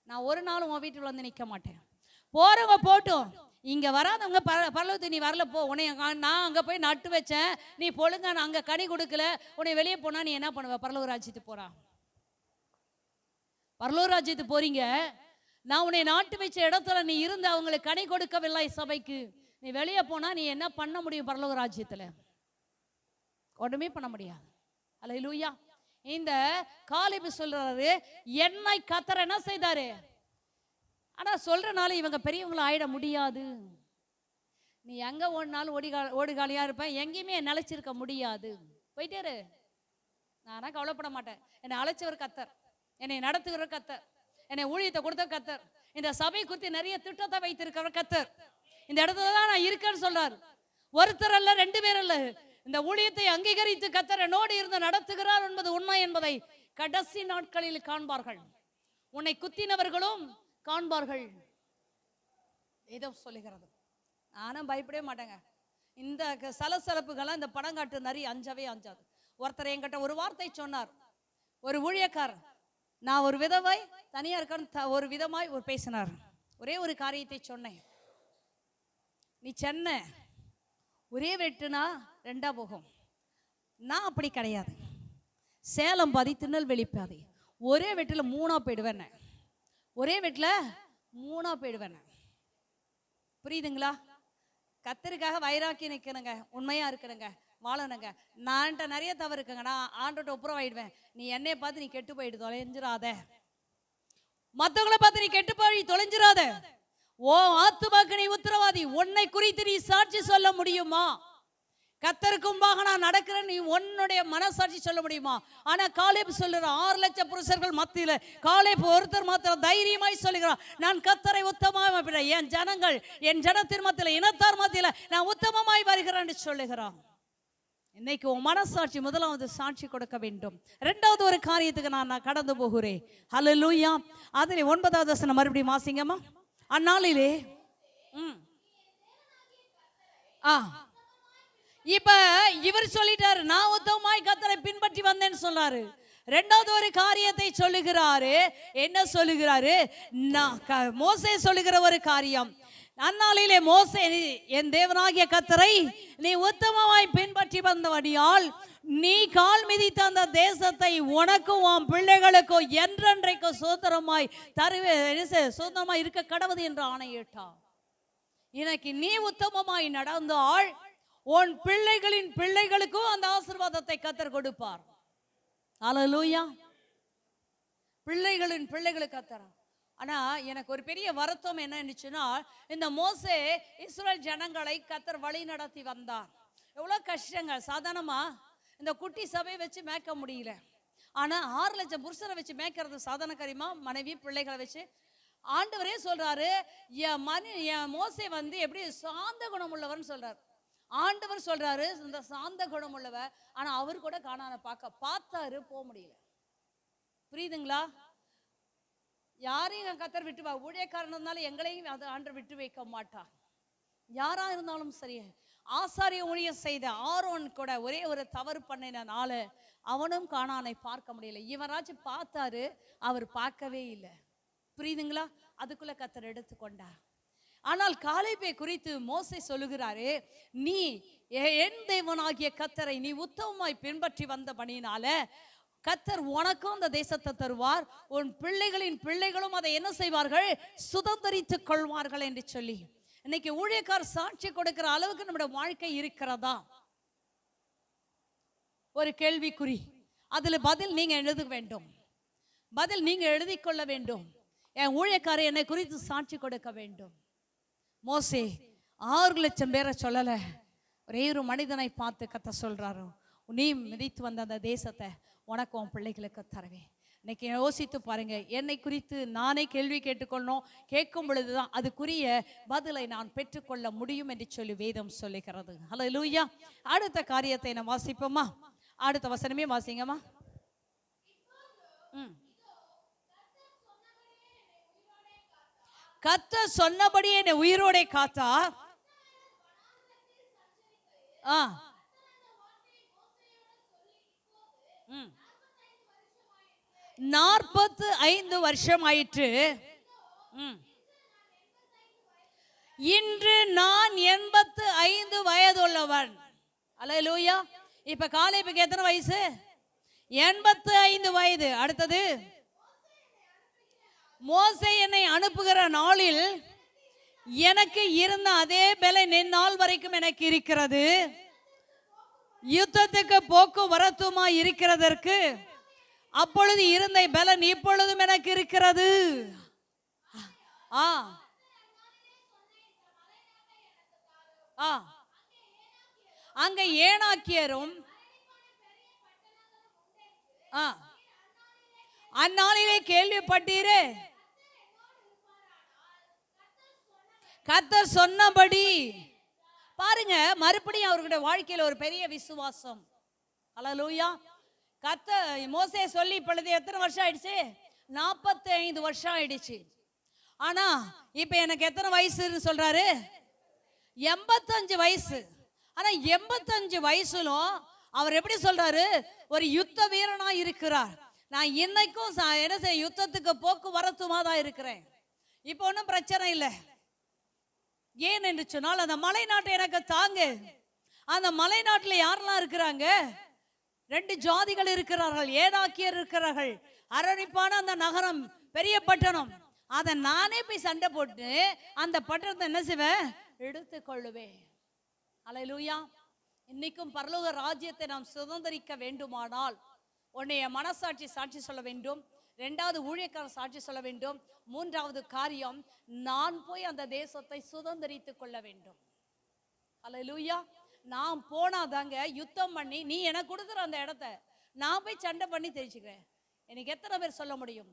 நான் ஒரு நாளும் உன் வீட்டில் வந்து நிற்க மாட்டேன். போறவங்க போட்டோம், இங்க வராதவங்க பரலோகத்துக்கு நீ வரல போ. உன்னை நான் அங்கே போய் நட்டு வச்சேன், நீ பொழுங்க, நான் அங்கே கனி கொடுக்கல, உன்னை வெளியே போனா நீ என்ன பண்ணுவ? பரலோக ராஜ்யத்துக்கு போறா. பரலோக ராஜ்யத்துக்கு போறீங்க, நான் உன்னை நாட்டு வச்ச இடத்துல நீ இருந்து அவங்களுக்கு கனி கொடுக்கவில்லை சபைக்கு, நீ வெளியே போனா நீ என்ன பண்ண முடியும்? பரலோக ராஜ்யத்துல ஒண்ணுமே பண்ண முடியாது. அல்லேலூயா. இந்த காலேப் சொல்றாரு, என்னை கர்த்தர் என்ன செய்தாரு? ஆனா சொல்றனால இவங்க பெரியவங்களும் ஆயிட முடியாது. நீ எங்க ஓடினாலும் ஓடுகாலியா இருப்பேன், எங்கேயுமே நிலைச்சிருக்க முடியாது. போயிட்டேரு, நானா கவலைப்பட மாட்டேன். என்னை அழைச்சவர் கர்த்தர், என்னை நடத்துகிற கர்த்தர், என்னை ஊழியத்தை கொடுத்த கர்த்தர், இந்த சபை குறித்து நிறைய திட்டத்தை வைத்திருக்கிற கர்த்தர், இந்த இடத்துல தான் நான் இருக்கேன்னு சொல்றாரு. ஒருத்தர் அல்ல, 2 பேர் அல்ல. இந்த ஊழியத்தை அங்கீகரித்து கர்த்தர் என்னோடு இருந்து நடத்துகிறார் என்பது உண்மை என்பதை கடைசி நாட்களில் காண்பார்கள். உன்னை குத்தினவர்களும் காண்பார்கள். ஏதோ சொல்லுகிறது. நானும் பயப்படவே மாட்டேங்க. இந்த சலசலப்புகள்லாம் இந்த படம் காட்டு நரி அஞ்சவே அஞ்சாது. ஒருத்தர் என்கிட்ட ஒரு வார்த்தை சொன்னார், ஒரு ஊழியக்காரர். நான் ஒரு விதவை தனியா இருக்க ஒரு விதமாய் ஒரு பேசினார். ஒரே ஒரு காரியத்தை சொன்னேன், நீ சென்னை ஒரே வெட்டுனா 2ஆ போகும். நான் அப்படி கிடையாது. சேலம் பாதி, திருநெல்வேலி பாதி, ஒரே வெட்டில் 3ஆ போயிடுவேன். ஒரே வெட்டில் 3ஆ போயிடுவேன். புரியுதுங்களா? கர்த்தருக்காக வைராக்கி நிற்கணுங்க, உண்மையா இருக்கணுங்க, வாழணுங்க. நான்கிட்ட நிறைய தவறு இருக்குங்க, நான் ஆண்டோட்ட ஒப்புரவாயிடுவேன். நீ என்னைய பார்த்து நீ கெட்டு போயிட்டு தொலைஞ்சிடாத, மற்றவங்களை பார்த்து நீ கெட்டு போய் தொலைஞ்சிடாத. ஓ ஆத்துமாக்கு நீ உத்தரவாதி. உன்னை குறித்து நீ சாட்சி சொல்ல முடியுமா? கர்த்தருக்கு முன்பாக நான் நடக்கிறேன், நீ உன்னுடைய மனசாட்சி சொல்ல முடியுமா? ஆனா காலேப் சொல்லுற 6 லட்சம் புருஷர்கள் மத்தியில காலேப் ஒருத்தர் மாத்திரம் தைரியமாய் சொல்லுகிறான், நான் கர்த்தரை உத்தமமாய், என் ஜனங்கள், என் ஜனத்தின் மத்தியில, இனத்தார் மத்தியில நான் உத்தமமாய் வருகிறேன் என்று சொல்லுகிறான். இன்னைக்கு உன் மனசாட்சி முதலாவது சாட்சி கொடுக்க வேண்டும். 2வது ஒரு காரியத்துக்கு நான் கடந்து போகிறேன். ஹல்லேலூயா. அதில் 9வது வசனம் மறுபடியும் வாசிங்கம்மா. அந்நாளிலே ஆ இப்ப இவர் சொல்லிட்டாரு, நான் உத்தமமாய் கர்த்தரை பின்பற்றி வந்தேன்னு சொல்றாரு. இரண்டாவது ஒரு காரியத்தை சொல்லுகிறாரு. என்ன சொல்லுகிறாரு? மோசே சொல்லுகிற ஒரு காரியம், அந்நாளிலே மோசே, என் தேவனாகிய கர்த்தரை நீ உத்தமமாய் பின்பற்றி வந்தபடியால் நீ கால் மிதித்த அந்த தேசத்தை உனக்கும் உன் பிள்ளைகளுக்கும் என்றென்றைக்கும் சுதந்திரமாய் சுதந்திரமாய் இருக்க கடவுது என்று ஆணையிட்டார். இன்னைக்கு நீ உத்தமமாய் நடந்தால் உன் பிள்ளைகளின் பிள்ளைகளுக்கும் அந்த ஆசீர்வாதத்தை கர்த்தர் கொடுப்பார். அல்லேலூயா. பிள்ளைகளின் பிள்ளைகளுக்கு கர்த்தர். ஆனா எனக்கு ஒரு பெரிய வருத்தம் என்ன இருந்துச்சுன்னா, இந்த மோசே இஸ்ரவேல் ஜனங்களை கர்த்தர் வழி நடத்தி வந்தார். எவ்வளவு கஷ்டங்கள். சாதாரணமா இந்த குட்டி சபையை வச்சு மேய்க்க முடியல. ஆனா 6 லட்சம் புருஷரை வச்சு மேய்க்கிறது சாதாரண காரியமா? மனைவி பிள்ளைகளை வச்சு. ஆண்டவரே சொல்றாரு, என் மோசே வந்து எப்படி சாந்த குணம் உள்ளவர்னு சொல்றாரு. ஆண்டவர் சொல்றாரு இந்த சாந்த குணம் உள்ளவர். ஆனா அவர் கூட கானானை பார்த்தாரு, போக முடியல. புரியுதுங்களா? யாரையும் கர்த்தர் விட்டு ஊழியக்காரன் இருந்தாலும் எங்களையும் அது ஆண்டவர் விட்டு வைக்க மாட்டார். யாரா இருந்தாலும் சரி. ஆசாரிய ஊழியம் செய்த ஆரோன் கூட ஒரே ஒரு தவறு பண்ணினால அவனும் கானானை பார்க்க முடியல. இவராச்சும் பார்த்தாரு, அவர் பார்க்கவே இல்லை. புரியுதுங்களா? அதுக்குள்ள கர்த்தர் எடுத்துக்கொண்டார். ஆனால் காலேபை குறித்து மோசே சொல்லுகிறாரு, நீ என் தேவனாகிய கர்த்தரை நீ உத்தமமாய் பின்பற்றி வந்தபடியினால கர்த்தர் உனக்கும் அந்த தேசத்தை தருவார், உன் பிள்ளைகளின் பிள்ளைகளும் அதை என்ன செய்வார்கள்? சுதந்திரித்துக் கொள்வார்கள் என்று சொல்லி. இன்னைக்கு ஊழியக்கார் சாட்சி கொடுக்கிற அளவுக்கு நம்முடைய வாழ்க்கை இருக்கிறதா? ஒரு கேள்விக்குறி. அதுல பதில் நீங்க எழுத வேண்டும். பதில் நீங்க எழுதி கொள்ள வேண்டும். என் ஊழியக்காரர் என்னை குறித்து சாட்சி கொடுக்க வேண்டும். மோசே 6 லட்சம் பேரை சொல்லல, ஒரே ஒரு மனிதனை பார்த்து கர்த்தர் சொல்றாரு, நீ மிதித்து வந்த அந்த தேசத்தை உனக்கு உன் பிள்ளைகளுக்கு தருவேன். இன்னைக்கு யோசித்து பாருங்க, என்னை குறித்து நானே கேள்வி கேட்டுக்கொள்ளணும். கேட்கும் பொழுதுதான் அதுக்குரிய பதிலை நான் பெற்றுக்கொள்ள முடியும் என்று சொல்லி வேதம் சொல்லுகிறது. ஹல்லேலூயா. அடுத்த காரியத்தை நான் வாசிப்போமா? அடுத்த வசனமே வாசிங்கம்மா. கர்த்தர் சொன்னபடி என்னை உயிரோட காத்தா. 45 வருஷம் ஆயிற்று. இன்று நான் 85 வயதுள்ளவன். அல்லேலூயா. இப்ப காலேபுக்கு எத்தனை வயசு? 85 வயது. அடுத்தது, மோசே என்னை அனுப்புகிற நாளில் எனக்கு இருந்த அதே பலன் நாள் வரைக்கும் எனக்கு இருக்கிறது. யுத்தத்துக்கு போக்குவரத்துமா இருக்கிறதற்கு அப்பொழுது இருந்த பலன் இப்பொழுதும் எனக்கு இருக்கிறது. அங்க ஏனாக்கியரும் அந்நாளிலே கேள்விப்பட்டீரே, கர்த்தர் சொன்னபடி. பாருங்க, மறுபடியும் அவர்களுடைய வாழ்க்கையில் ஒரு பெரிய விசுவாசம். அல்லேலூயா. கர்த்தர் மோசே சொல்லி இப்பொழுது எத்தனை வருஷம் ஆயிடுச்சு? 45 வருஷம் ஆயிடுச்சு. ஆனா இப்ப எனக்கு எத்தனை வயசுன்னு சொல்றாரு? 85 வயசு. ஆனா 85 வயசுலும் அவர் எப்படி சொல்றாரு? ஒரு யுத்த வீரனா இருக்கிறார். நான் இன்னைக்கும் என்ன செய்ய, யுத்தத்துக்கு போக்குவரத்துமா தான் இருக்கிறேன். இப்ப ஒன்றும் பிரச்சனை இல்லை. ஏன் என்று சொன்னால் அந்த மலை நாட்டை எனக்கு தாங்க. அந்த மலை நாட்டில் யாரெல்லாம் இருக்கிறாங்க? 2 ஜாதிகள் இருக்கிறார்கள். ஏனாக்கியர் இருக்கிறார்கள். அரணிப்பான அந்த நகரம், பெரிய பட்டணம். அதை நானே போய் சண்டை போட்டு அந்த பட்டணத்தை என்ன செய்வேன்? எடுத்துக்கொள்ளுவேன். அல்லேலூயா. இன்னைக்கும் பரலோக ராஜ்யத்தை நாம் சுதந்திரிக்க வேண்டுமானால் உன்னைய மனசாட்சி சாட்சி சொல்ல வேண்டும். 2வது ஊழியக்காரர் சாட்சி சொல்ல வேண்டும். 3வது காரியம், நான் போய் அந்த தேசத்தை சுதந்திரித்துக் கொள்ள வேண்டும். அல்லேலூயா. நான் போனாதாங்க யுத்தம் பண்ணி நீ எனக்கு கொடுக்குற அந்த இடத்த நான் போய் சண்டை பண்ணி தெரிஞ்சுக்கிறேன். எனக்கு எத்தனை பேர் சொல்ல முடியும்?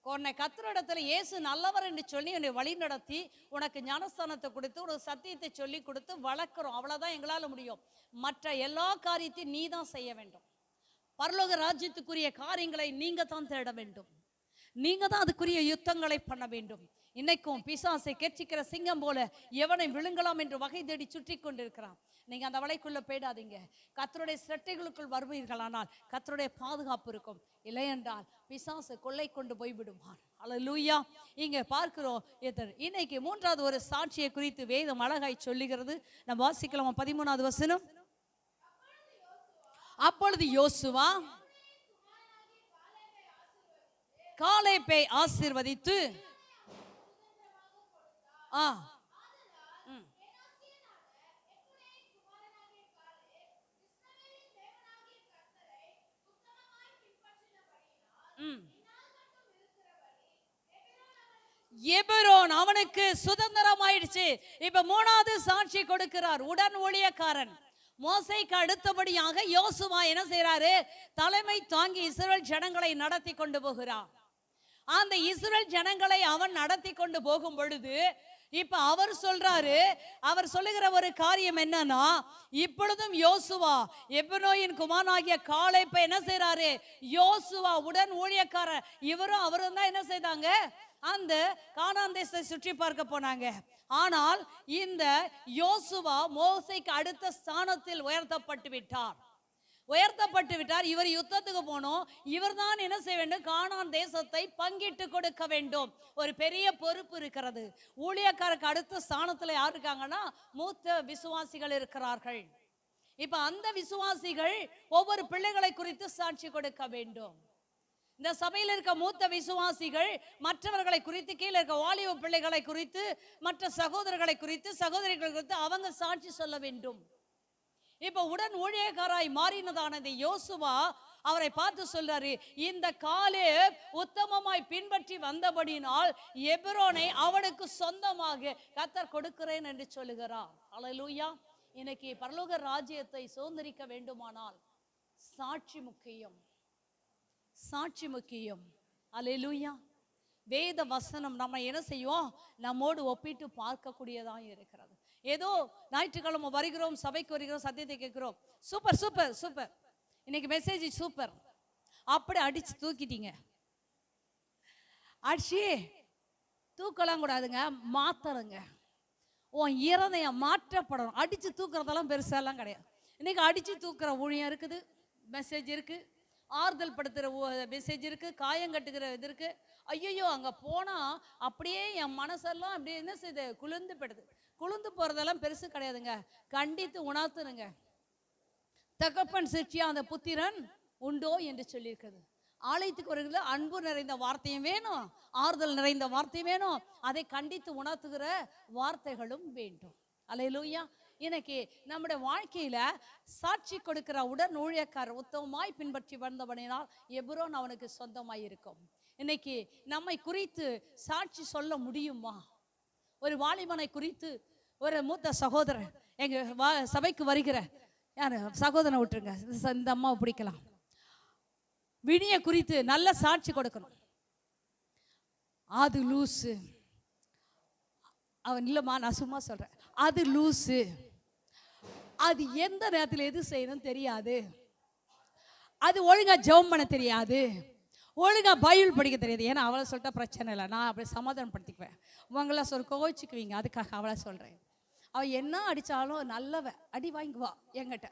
உன்னை கர்த்தர் இடத்துல இயேசு நல்லவர் என்று சொல்லி உன்னை வழி நடத்தி உனக்கு ஞானஸ்தானத்தை கொடுத்து ஒரு சத்தியத்தை சொல்லி கொடுத்து வளர்க்குறோம். அவ்வளவுதான் எங்களால் முடியும். மற்ற எல்லா காரியத்தையும் நீ தான் செய்ய வேண்டும். பரலோக ராஜ்யத்துக்குரிய காரியங்களை நீங்க தான் தேட வேண்டும். நீங்க தான் அதுக்குரிய யுத்தங்களை பண்ண வேண்டும். இன்னைக்கும் பிசாசை கெர்ச்சிக்கிற சிங்கம் போல எவனை விழுங்கலாம் என்று வகை தேடி சுற்றி கொண்டிருக்கிறான். நீங்க அந்த வலைக்குள்ள போயிடாதீங்க. கர்த்தருடைய சிரட்டைகளுக்குள் வருவீர்களானால் கர்த்தருடைய பாதுகாப்பு இருக்கும். இல்லையென்றால் பிசாசு கொள்ளை கொண்டு போய் விடுவான். அல்லேலூயா. இங்க பார்க்கிறோம். இன்னைக்கு மூன்றாவது ஒரு சாட்சியை குறித்து வேதம் அழகாய் சொல்லுகிறது. நம்ம வாசிக்கலாம் 13வது வசனம். அப்பொழுது யோசுவா காலேபை ஆசீர்வதித்து எபிரோன் அவனுக்கு சுதந்திரம் ஆயிடுச்சு. இப்ப மூணாவது சாட்சி கொடுக்கிறார். உடன் ஊழியக்காரன் மோசேக்கு அடுத்தபடியாக யோசுவா என்ன செய்யறாரு? தலைமை தாங்கி இஸ்ரவேல் ஜனங்களை நடத்தி கொண்டு போகிறார். அந்த இஸ்ரவேல் ஜனங்களை அவன் நடத்தி கொண்டு போகும் பொழுது இப்ப அவர் சொல்றாரு, அவர் சொல்லுகிற ஒரு காரியம் என்னன்னா, இப்பொழுதும் யோசுவா எபிரோனின் குமாரனாகிய காலேபை என்ன செய்யறாரு? யோசுவா உடன் ஊழியக்காரர் அவரும் தான் என்ன செய்தாங்க? அந்த கானான் தேசத்தை சுற்றி பார்க்க போனாங்க. ஆனால் இந்த யோசுவா மோசேக்கு அடுத்த ஸ்தானத்தில் உயர்த்தப்பட்டு விட்டார். இவர் யுத்தத்துக்கு போனோம். இவர் தான் என்ன செய்ய வேண்டும்? கானான் தேசத்தை பங்கிட்டு கொடுக்க வேண்டும். ஒரு பெரிய பொறுப்பு இருக்கிறது. ஊழியக்காரருக்கு அடுத்த ஸ்தானத்துல யார் இருக்காங்கன்னா, மூத்த விசுவாசிகள் இருக்கிறார்கள். இப்ப அந்த விசுவாசிகள் ஒவ்வொரு பிள்ளைகளை குறித்து சாட்சி கொடுக்க வேண்டும். இந்த சபையில் இருக்க மூத்த விசுவாசிகள் மற்றவர்களை குறித்து, கீழே இருக்க வாலிப பிள்ளைகளை குறித்து, மற்ற சகோதரர்களை குறித்து, சகோதரிகளை குறித்து அவங்க சாட்சி சொல்ல வேண்டும். இப்ப உடன் ஊழியக்காராய் மாறினதான இந்த யோசுவா அவரை பார்த்து சொல்றாரு, இந்த காலேப் உத்தமமாய் பின்பற்றி வந்தபடினால் எபிரோனை அவனுக்கு சொந்தமாக கர்த்தர் கொடுக்கிறேன் என்று சொல்லுகிறார். அல்லேலூயா. இன்னைக்கு பரலோக ராஜ்யத்தை சுதந்தரிக்க வேண்டுமானால் சாட்சி முக்கியம். சாட்சி முக்கியம். அல்லேலூயா. வேத வசனம் நம்ம என்ன செய்வோம்? நம்மோடு ஒப்பிட்டு பார்க்கக்கூடியதாக இருக்கிறது. ஏதோ ஞாயிற்றுக்கிழமை வருகிறோம், சபைக்கு வருகிறோம், சத்தியத்தை கேட்கிறோம், சூப்பர் சூப்பர் சூப்பர், இன்னைக்கு மெசேஜ் சூப்பர், அப்படி அடிச்சு தூக்கிட்டீங்க. அடிச்சு தூக்கலாம் கூடாதுங்க, மாத்தணுங்க. உன் இருதயம் மாற்றப்படணும். அடிச்சு தூக்குறதெல்லாம் பெருசாலாம் கிடையாது. இன்னைக்கு அடிச்சு தூக்குற ஊழியம் இருக்குது, மெசேஜ் இருக்கு, ஆறுதல் படுத்துகிற மெசேஜ் இருக்கு, காயம் கட்டுகிற இது இருக்கு. ஐயோ அங்கே போனால் அப்படியே என் மனசெல்லாம் அப்படியே என்ன செய்யுது? குளிர்ந்து படுது. குளிர்ந்து போகிறதெல்லாம் பெருசு கிடையாதுங்க. கண்டித்து உணர்த்துனுங்க. தகப்பன் சிற்றியா அந்த புத்திரன் உண்டோ என்று சொல்லியிருக்கிறது. ஆலயத்துக்கு வருகிற அன்பு நிறைந்த வார்த்தையும் வேணும், ஆறுதல் நிறைந்த வார்த்தையும் வேணும், அதை கண்டித்து உணர்த்துகிற வார்த்தைகளும் வேண்டும். அல்லேலூயா. இன்னைக்கு நம்முடைய வாழ்க்கையில சாட்சி கொடுக்கிற உடன் ஊழியக்காரர் உத்தமமாய் பின்பற்றி வந்தபடினால் எபிரோன் அவனுக்கு சொந்தமாய் இருக்கும். இன்னைக்கு நம்மை குறித்து சாட்சி சொல்ல முடியுமா? ஒரு வாலிபனை குறித்து ஒரு மூத்த சகோதரர் எங்க சபைக்கு வருகிற யாரு சகோதரனை விட்டுருங்க, இந்த அம்மாவை பிடிக்கலாம், வினிய குறித்து நல்ல சாட்சி கொடுக்கணும். அது லூசு, அவன் இல்லம்மா, நான் சும்மா சொல்றேன், அது லூசு, அது எந்த நேரத்தில் எது செய்யணும் தெரியாது, அது ஒழுங்கா ஜெபம் பண்ண தெரியாது, ஒழுங்கா பைபிள் படிக்க தெரியாது. ஏன்னா அவளை சொல்லிட்டா பிரச்சனை இல்லை, நான் அப்படி சமாதானப்படுத்திக்குவேன். உங்களை கோவிச்சுக்குவீங்க, அதுக்காக அவளை சொல்றேன். அவள் என்ன அடித்தாலும் நல்லவ அடி வாங்குவா என்கிட்ட.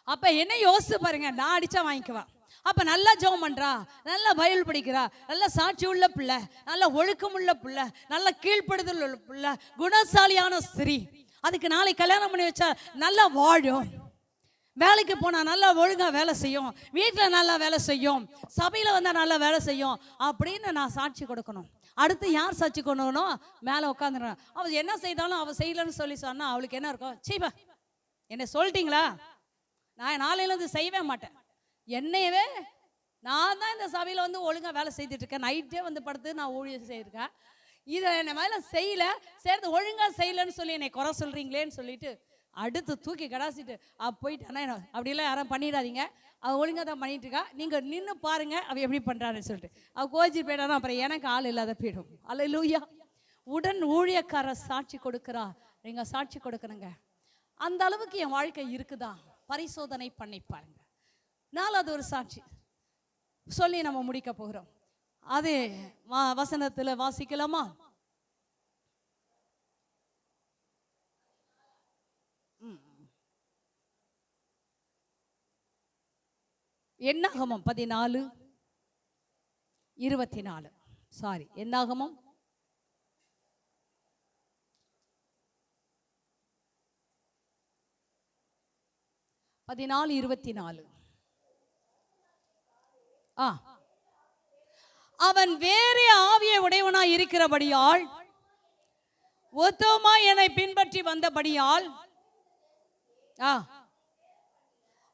அப்ப என்ன யோசிச்சு பாருங்க, நான் அடிச்சா வாங்கிக்குவா. அப்ப நல்லா ஜெபம் பண்றா, நல்லா பைபிள் படிக்கிறா, நல்ல சாட்சி உள்ள பிள்ளை, நல்ல ஒழுக்கம் உள்ள பிள்ளை, நல்ல கீழ்ப்படுதல் உள்ள பிள்ளை, குணசாலியான ஸ்திரீ. அதுக்கு நாளை கல்யாணம் பண்ணி வச்சா நல்லா வாழும், வேலைக்கு போனா நல்லா ஒழுங்கா வேலை செய்யும், வீட்டில் நல்லா வேலை செய்யும், சபையில வந்தா நல்லா வேலை செய்யும் அப்படின்னு நான் சாட்சி கொடுக்கணும். அடுத்து யார் சாட்சி கொண்டணும்? மேலே உட்காந்துருவேன். அவள் என்ன செய்தாலும் அவள் செய்யலன்னு சொல்லி சொன்னா அவளுக்கு என்ன இருக்கும்? சீப்பா என்ன சொல்லிட்டீங்களா, நான் நாளையிலேருந்து செய்யவே மாட்டேன், என்னையவே நான் தான் இந்த சபையில் வந்து ஒழுங்காக வேலை செய்துட்டு இருக்கேன், நைட்டே வந்து படுத்து நான் ஊழியம் செய்திருக்கேன், இதை என்ன வேலை செய்யலை, சேர்த்து ஒழுங்காக செய்யலைன்னு சொல்லி என்னை குறை சொல்கிறீங்களேன்னு சொல்லிட்டு அடுத்து தூக்கி கடாசிட்டு போயிட்டானா அப்படிலாம் யாரும் பண்ணிடாதீங்க, அவள் ஒழுங்காக தான் பண்ணிட்டு இருக்கா, நீங்கள் நின்று பாருங்க அவள் எப்படி பண்ணுறான்னு சொல்லிட்டு அவள் கோச்சிட்டு போயிட்டானா அப்புறம் எனக்கு ஆள் இல்லாத போயிடும். அல்லேலூயா. உடன் ஊழியக்காரர் சாட்சி கொடுக்குறா, நீங்கள் சாட்சி கொடுக்கணுங்க. அந்த அளவுக்கு என் வாழ்க்கை இருக்குதா பரிசோதனை பண்ணி பாருங்க. நாலாவது ஒரு சாட்சி சொல்லி நம்ம முடிக்க போகிறோம். அதே வசனத்துல வாசிக்கலாமா? என்னாகமம் 14:24. சாரி, என்னாகமம் 14:24. அவன் வேறே ஆவியை உடையவனாய் இருக்கிறபடியால், உத்தமமாய் என்னை பின்பற்றி வந்தபடியால்,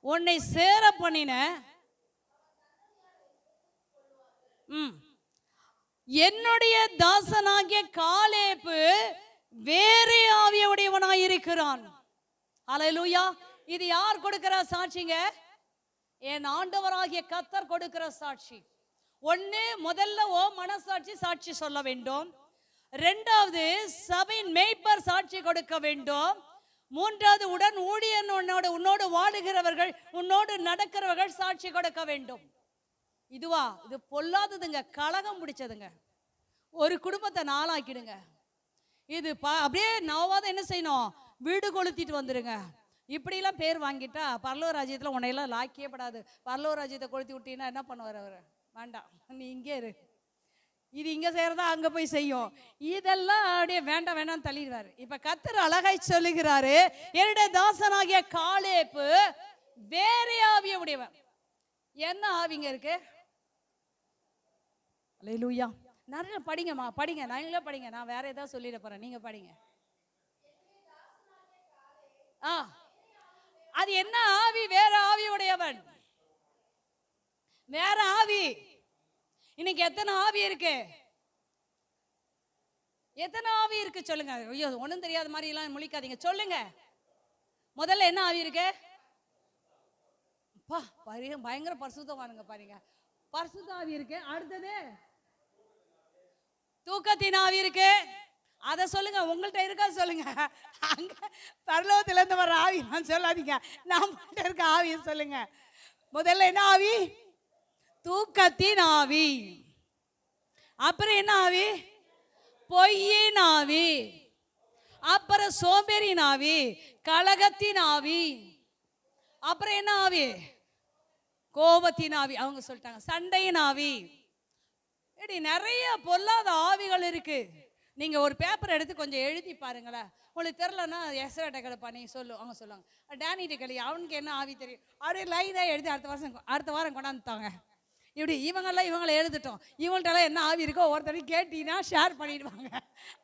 உன்னை சேர பண்ணின என்னுடைய தாசனாகிய காலேப்பு வேறே ஆவியை உடையவனாய் இருக்கிறான். அல்லேலூயா. இது யார் கொடுக்கிற சாட்சிங்க? என் ஆண்டவராகிய கர்த்தர் கொடுக்கிற சாட்சி. ஒன்னு, முதல்ல ஓ மனசாட்சி சாட்சி சொல்ல வேண்டும். இரண்டாவது, சபையின் மேய்ப்பர் சாட்சி கொடுக்க வேண்டும். மூன்றாவது, உடன் ஊழியன் உன்னோடு வாழுகிறவர்கள், உன்னோடு நடக்கிறவர்கள் சாட்சி கொடுக்க வேண்டும். இதுவா? இது பொல்லாததுங்க, கலகம் பிடிச்சதுங்க. ஒரு குடும்பத்தை நாளாக்கிடுங்க. இது அப்படியே நவாத என்ன செய்யணும்? வீடு கொளுத்திட்டு வந்துருங்க. இப்படிலாம் பேர் வாங்கிட்டா பரலோக ராஜ்யத்தில் உன்னையெல்லாம் லாக்கியே படாது. பரலோக ராஜ்யத்தை கொளுத்தி விட்டீங்கன்னா என்ன பண்ணுவார் அவர்? வேண்டாம், நீ இங்கே இரு, இது இங்கே செய்கிறதா அங்கே போய் செய்யும். இதெல்லாம் அப்படியே வேண்டாம் வேண்டாம் தள்ளிடுவார். இப்போ கர்த்தர் அழகாய் சொல்லுகிறாரு, என்னுடைய தாசனாகிய காலேப்பு வேற ஆவியை உடையவன். என்ன ஆவிங்க இருக்கு? அல்லேலூயா. நிறைய படிங்கம்மா, படிங்க, நீங்களே படிங்க. நான் வேற ஏதாவது சொல்லிட போறேன், நீங்க படிங்க. அது என்ன ஆவி? வேற ஆவி உடையவன், வேற ஆவி. இன்னைக்கு எத்தனை ஆவி இருக்கு? எத்தனை ஆவி இருக்கு சொல்லுங்க. ஐயோ, ஒண்ணும் தெரியாத மாதிரி எல்லாம் முழிக்காதீங்க, சொல்லுங்க. முதல்ல என்ன ஆவி இருக்கு? பயங்கர பரிசுத்தமானுங்க பாருங்க. பரிசுத்த ஆவி இருக்கு. அடுத்தது தூக்கத்தின் ஆவி இருக்கு. அதை சொல்லுங்க. உங்கள்கிட்ட இருக்கா சொல்லுங்க. அங்க பரலோகத்துல இருந்து வர ஆவி நான் சொல்லாதீங்க, நான் இருக்க ஆவியை சொல்லுங்க. முதல்ல என்ன ஆவி? தூக்கத்தின் ஆவி. அப்புறம் என்ன ஆவி? பொய்யின் ஆவி. அப்புறம் சோம்பேறியின் ஆவி, கலகத்தின் ஆவி. அப்புறம் என்ன ஆவி? கோபத்தின் ஆவி. அவங்க சொல்லிட்டாங்க சண்டையின் ஆவி. நிறைய பொல்லாத ஆவிகள் இருக்கு. நீங்க ஒரு பேப்பர் எடுத்து கொஞ்சம் எழுதி பாருங்களேன். உங்களுக்கு தெரியலன்னா எஸ்ரேட்ட கிடப்பா, நீங்க சொல்லு. அவங்க சொல்லுவாங்க, டேனிட்ட கிளி, அவனுக்கு என்ன ஆவி தெரியும்? அப்படியே லைனாக எழுதி அடுத்த வாரம் கொண்டாந்துட்டாங்க. இப்படி இவங்களை எழுதிட்டோம். இவங்கள்ட்டெல்லாம் என்ன ஆவி இருக்கோ ஒருத்தரையும் கேட்டீங்கன்னா ஷேர் பண்ணிடுவாங்க.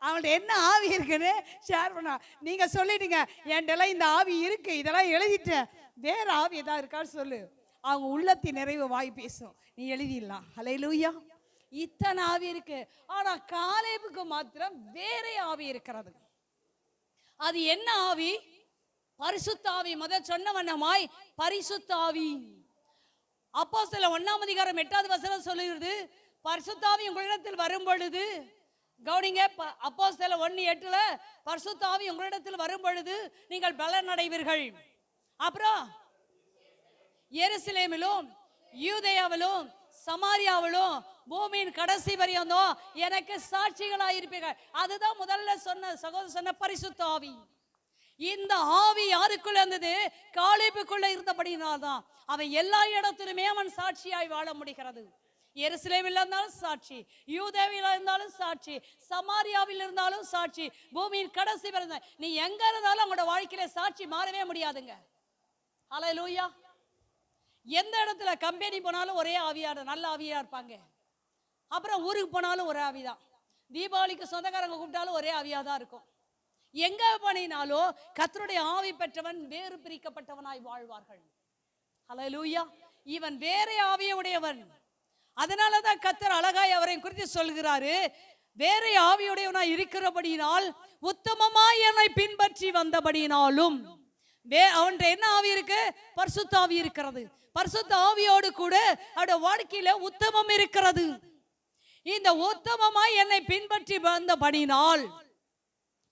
அவங்கள்ட்ட என்ன ஆவி இருக்குன்னு ஷேர் பண்ண. நீங்க சொல்லிடுங்க, என்கிட்டலாம் இந்த ஆவி இருக்கு, இதெல்லாம் எழுதிட்டேன், வேற ஆவி ஏதாவது இருக்கான்னு சொல்லு. அவங்க உள்ளத்தின் நிறைவு வாய் பேசும், நீ எழுதிடலாம். அல்லேலூயா. இத்தனை ஆவி இருக்கு. ஆனா காலேபுக்கு மாத்திரம் வேற ஆவி இருக்கிறது. அது என்ன ஆவி? பரிசுத்த ஆவி. முதல் சொன்ன வண்ணமாய் பரிசுத்த ஆவி. அப்போஸ்தலர் 1:8 சொல்லுகிறது, பரிசுத்த ஆவி உங்களிடத்தில் வரும் பொழுது, கவனிங்க, அப்போஸ்தலர் 1:8 பரிசுத்த ஆவி உங்களிடத்தில் வரும் பொழுது நீங்கள் பலன் அடைவீர்கள். அப்புறம் எருசலேமிலும் யூதேயாவிலும் சமாரியாவிலும் பூமியின் கடைசி வரையும் எனக்கு சாட்சிகளாக இருப்பீர்கள். அதுதான் முதல்ல சொன்ன பரிசுத்த ஆவி. இந்த ஆவி யாருக்குள்ள இருந்தது? காலேபுக்குள்ள இருந்தபடினால்தான் அவன் எல்லா இடத்திலுமே அவன் சாட்சியாய் வாழ முடிகிறது. எருசலேமில் இருந்தாலும் சாட்சி, யூதேயாவில் இருந்தாலும் சாட்சி, சமாரியாவில் இருந்தாலும் சாட்சி, பூமியின் கடைசி வரை நீ எங்க இருந்தாலும் அவங்களோட வாழ்க்கையில சாட்சி மாறவே முடியாதுங்க. அல்லேலூயா. எந்த இடத்துல கம்பெனி போனாலும் ஒரே ஆவியா, நல்ல ஆவியா இருப்பாங்க. அப்புறம் ஊருக்கு போனாலும் ஒரே ஆவிதான். தீபாவளிக்கு சொந்தக்காரங்க கூப்பிட்டாலும் ஒரே ஆவியா தான் இருக்கும். எங்க போனாலும் கர்த்தருடைய ஆவி பெற்றவன் வேறு பிரிக்கப்பட்டவனாய் வாழ்வார்கள். அல்லேலூயா. இவன் வேற ஆவியை உடையவன். அதனாலதான் கர்த்தர் அழகாய் அவரை குறித்து சொல்கிறாரு, வேற ஆவியுடையவனாய் இருக்கிறபடியினால், உத்தமமாய் என்னை பின்பற்றி வந்தபடியினாலும். அவன் என்ன ஆவி இருக்கு? பரிசுத்த ஆவி இருக்கிறது. பரிசுத்த ஆவியோடு கூட அவருடைய வாழ்க்கையில உத்தமம் இருக்கிறது. இந்த உத்தமமாய் என்னை பின்பற்றி வந்தபடினால்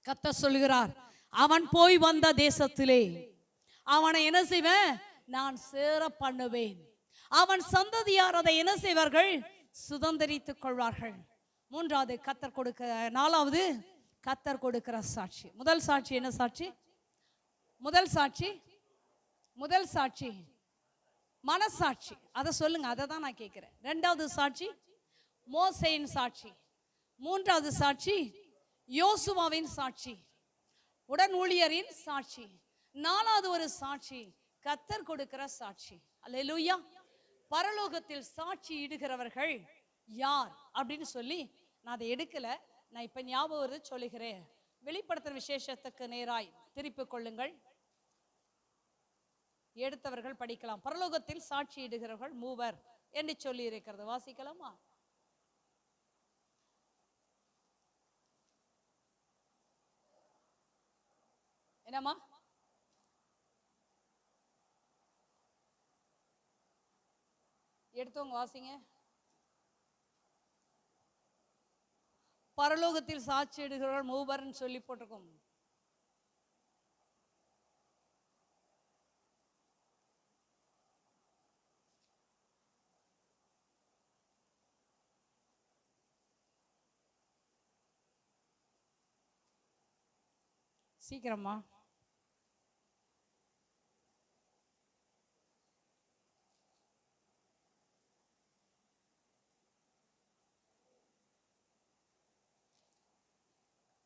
கர்த்தர் சொல்கிறார், அவன் போய் வந்த தேசத்திலே அவனை என்ன செய்வேன்? நான் சேர பண்ணுவேன். அவன் சந்ததியார் அதை என்ன செய்வார்கள்? சுதந்தரித்துக் கொள்வார்கள். மூன்றாவது கத்தர் கொடுக்க, நாலாவது கத்தர் கொடுக்கிற சாட்சி. முதல் சாட்சி என்ன சாட்சி? முதல் சாட்சி, முதல் சாட்சி மனசாட்சி. அதை சொல்லுங்க, அதை தான் நான் கேட்கிறேன். இரண்டாவது சாட்சி மோசேயின் சாட்சி. மூன்றாவது சாட்சி யோசுவாவின் சாட்சி, உடன் ஊழியரின் சாட்சி. நாலாவது ஒரு சாட்சி கத்தர் கொடுக்கிற சாட்சி. அல்லேலூயா. பரலோகத்தில் சாட்சி இடுகிறவர்கள் யார் அப்படின்னு சொல்லி நான் அதை எடுக்கல. நான் இப்ப ஞாபகம் சொல்லுகிறேன். வெளிப்படுத்துற விசேஷத்துக்கு நேராய் திருப்பிக் கொள்ளுங்கள். எடுத்தவர்கள் படிக்கலாம். பரலோகத்தில் சாட்சி இடுகிறவர்கள் மூவர் என்று சொல்லி இருக்கிறது. வாசிக்கலாமா? என்னம்மா? எடுத்தவங்க வாசிங்க. பரலோகத்தில் சாட்சி இடுகிறவர்கள் மூவர்னு சொல்லி போட்டிருக்கோம். சீக்கிரமா.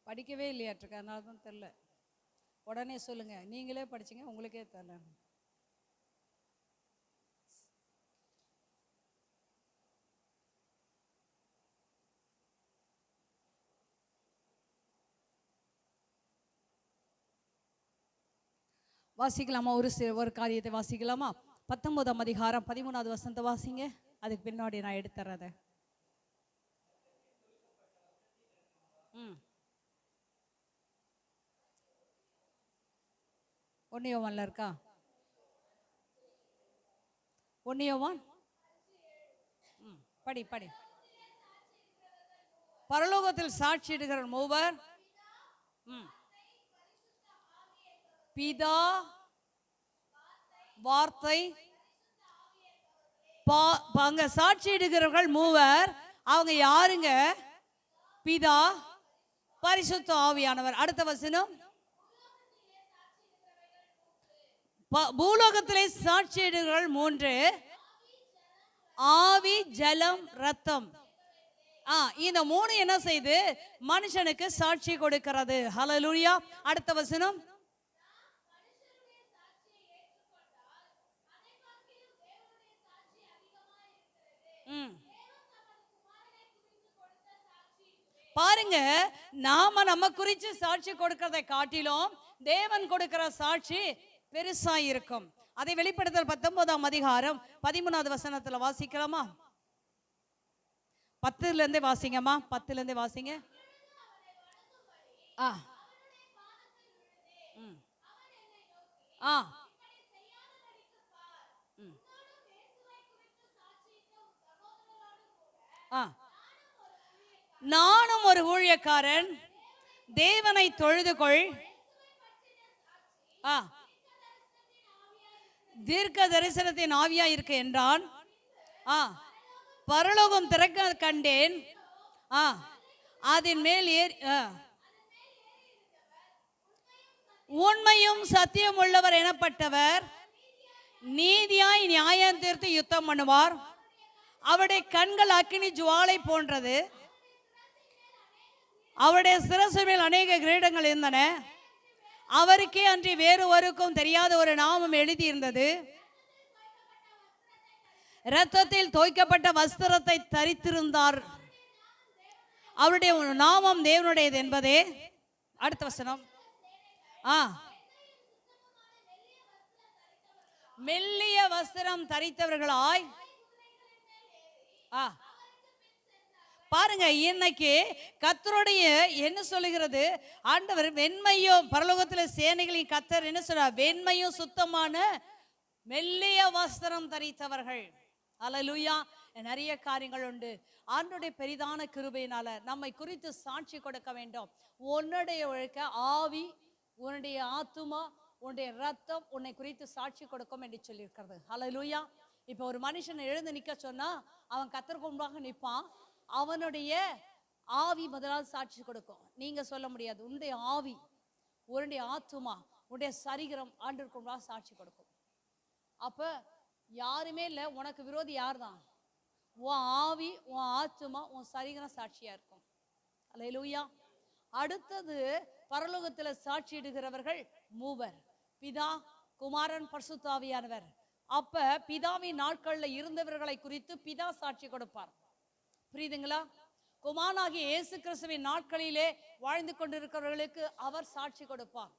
படிக்கவே இல்லையாட்டிருக்கு, அதனால தான் தெரில. உடனே சொல்லுங்க. நீங்களே படிச்சீங்க, உங்களுக்கே தெரியல. வாசிக்கலாமா? ஒரு காரியத்தை வாசிக்கலாமா? 19ஆம் அதிகாரம் 13வது வசனத்தை வாசிங்க. அதுக்கு பின்னாடி நான் எடுத்துறத. ஒன்னியோவான்ல இருக்கா? ஒன்னியோவான் படி படி. பரலோகத்தில் சாட்சியிடுகிற மூவர் பிதா, வார்த்தை. அங்க சாட்சியிடுகிறவர்கள் மூவர். அவங்க யாருங்க? பிதா, பரிசுத்த ஆவியானவர். அடுத்த வசனம். பூலோகத்திலே சாட்சியிடுகிறவர்கள் மூன்று: ஆவி, ஜலம், ரத்தம். இந்த மூணு என்ன செய்து மனுஷனுக்கு சாட்சி கொடுக்கிறது. ஹல்லேலூயா. அடுத்த வசனம். பாருங்க, நாம நம்ம குறித்து சாட்சி கொடுக்கிறதை காட்டிலும் தேவன் கொடுக்கிற சாட்சி பெருசா இருக்கும். அதை வெளிப்படுத்தல் 19ஆம் அதிகாரம் 13வது வசனத்துல வாசிக்கலாமா? 10ல இருந்தே வாசிங்கம்மா. 10ல இருந்தே வாசிங்க. நானும் ஒரு ஊழியக்காரன், தேவனை தொழுது கொள், தீர்க்க தரிசனத்தின் ஆவியா இருக்கு என்றான். பரலோகம் திறக்க கண்டேன். அதன் மேல் உண்மையும் சத்தியம் உள்ளவர் எனப்பட்டவர் நீதியாய் நியாயம் தீர்த்து யுத்தம் பண்ணுவார். அவருடைய கண்கள் அக்கினி ஜுவாலை போன்றது. அவருடைய சிரசு மேல் அநேக கிரீடங்கள் இருந்தன. அவருக்கே அன்றி வேறு ஒருக்கும் தெரியாத ஒரு நாமம் எழுதியிருந்தது. இரத்தத்தில் தோய்க்கப்பட்ட வஸ்திரத்தை தரித்திருந்தார். அவருடைய நாமம் தேவனுடையது என்பதே. அடுத்த வசனம். மெல்லிய வஸ்திரம் தரித்தவர்களாய். பாருங்க, இன்னைக்கு கர்த்தருடைய என்ன சொல்லுகிறது? ஆண்டவர் வெண்மையும், பரலோகத்தில் சேனைகளின் கர்த்தர் என்ன சொல்றார்? வெண்மையும் சுத்தமான மெல்லிய வஸ்திரம் தரித்தவர்கள். அல்லேலூயா. நிறைய காரியங்கள் உண்டு. ஆண்டவருடைய பெரிதான கிருபையினால நம்மை குறித்து சாட்சி கொடுக்க வேண்டும். உன்னுடைய ஆவி, உன்னுடைய ஆத்துமா, உன்னுடைய ரத்தம் உன்னை குறித்து சாட்சி கொடுக்கும் என்று சொல்லியிருக்கிறது. அல்லேலூயா. இப்போ ஒரு மனுஷனை எழுந்து நிற்க சொன்னா அவன் கத்தருக்கு முன்பாக நிற்பான். அவனுடைய ஆவி முதலாவது சாட்சி கொடுக்கும். நீங்க சொல்ல முடியாது. உன்னுடைய ஆவி, உன்னுடைய ஆத்துமா, உன்னுடைய சரீரம் ஆண்டவருக்கு முன்பாக சாட்சி கொடுக்கும். அப்ப யாருமே இல்லை, உனக்கு விரோதி யார் தான்? உன் ஆவி, உன் ஆத்துமா, உன் சரீரம் சாட்சியா இருக்கும். அல்லேலூயா. அடுத்தது பரலோகத்தில் சாட்சியிடுகிறவர்கள் மூவர்: பிதா, குமாரன், பரிசுத்த ஆவியானவர். அப்ப பிதாவின் நாட்கள்ல இருந்தவர்களை குறித்து பிதா சாட்சி கொடுப்பார். புரியுதுங்களா? குமாரனாகிய இயேசு கிறிஸ்துவின் நாட்களிலே வாழ்ந்து கொண்டிருக்கிறவர்களுக்கு அவர் சாட்சி கொடுப்பார்.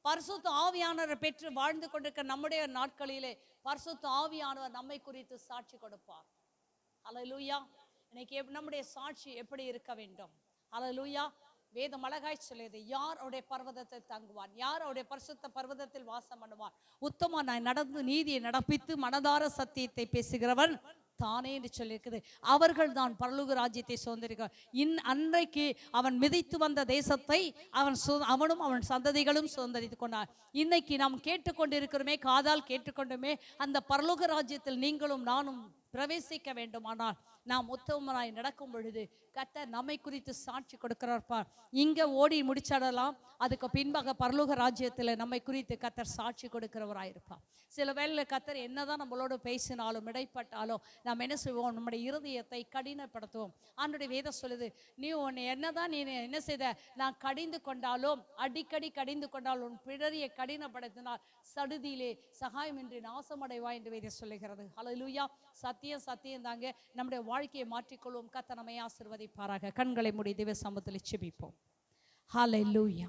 பரிசுத்த ஆவியானவரை பெற்று வாழ்ந்து கொண்டிருக்கிற நம்முடைய நாட்களிலே பரிசுத்த ஆவியானவர் நம்மை குறித்து சாட்சி கொடுப்பார். அல்லேலூயா. இன்னைக்கு நம்முடைய சாட்சி எப்படி இருக்க வேண்டும்? அல்லேலூயா. வேதம் அழகாய் சொல்லுது, யார் அவருடைய பர்வதத்தில் தங்குவான், யார் அவருடைய பரிசுத்த பர்வதத்தில் வாசம் பண்ணுவான்? உத்தமனாய் நடந்து நீதியை நடப்பித்து மனதார சத்தியத்தை பேசுகிறவன் தானே என்று சொல்லியிருக்குது. அவர்கள் தான் பரலோக ராஜ்யத்தை சுதந்திரிக்க. அன்றைக்கு அவன் மிதித்து வந்த தேசத்தை அவனும் அவன் சந்ததிகளும் சுதந்திரித்து கொண்டார். இன்னைக்கு நாம் கேட்டுக்கொண்டிருக்கிறோமே, காதால் கேட்டுக்கொண்டுமே, அந்த பரலோக ராஜ்யத்தில் நீங்களும் நானும் பிரவேசிக்க வேண்டுமானால் நாம் உத்தமராய் நடக்கும் பொழுது கர்த்தர் நம்மை குறித்து சாட்சி கொடுக்கிறார்ப்பா. இங்க ஓடி முடிச்சிடலாம், அதுக்கு பின்பாக பரலோக ராஜ்யத்தில் நம்மை குறித்து கர்த்தர் சாட்சி கொடுக்கிறவராயிருப்பார். சில வேளையில் கர்த்தர் என்னதான் நம்மளோட பேசினாலும் இடைப்பட்டாலும் நாம் என்ன செய்வோம்? நம்முடைய இருதயத்தை கடினப்படுத்துவோம். ஆண்டவருடைய வேதம் சொல்லுது, நீ உன்னை என்னதான் நீ என்ன செய்த, நான் கடிந்து கொண்டாலும், அடிக்கடி கடிந்து கொண்டாலும் உன் பிடரியை கடினப்படுத்தினால் சடுதியிலே சகாயமின்றி நாசமடைவாய் என்று வேதம் சொல்லுகிறது. ஹல்லேலூயா. சத்தியம் சத்தியம் தாங்க. நம்முடைய வாழ்க்கையை மாற்றிக்கொள்வோம். கர்த்தர் நம்மை ஆசீர்வதிப்பாராக. கண்களை மூடி தேவ சமூகத்தில் ஜெபிப்போம். ஹல்லேலூயா.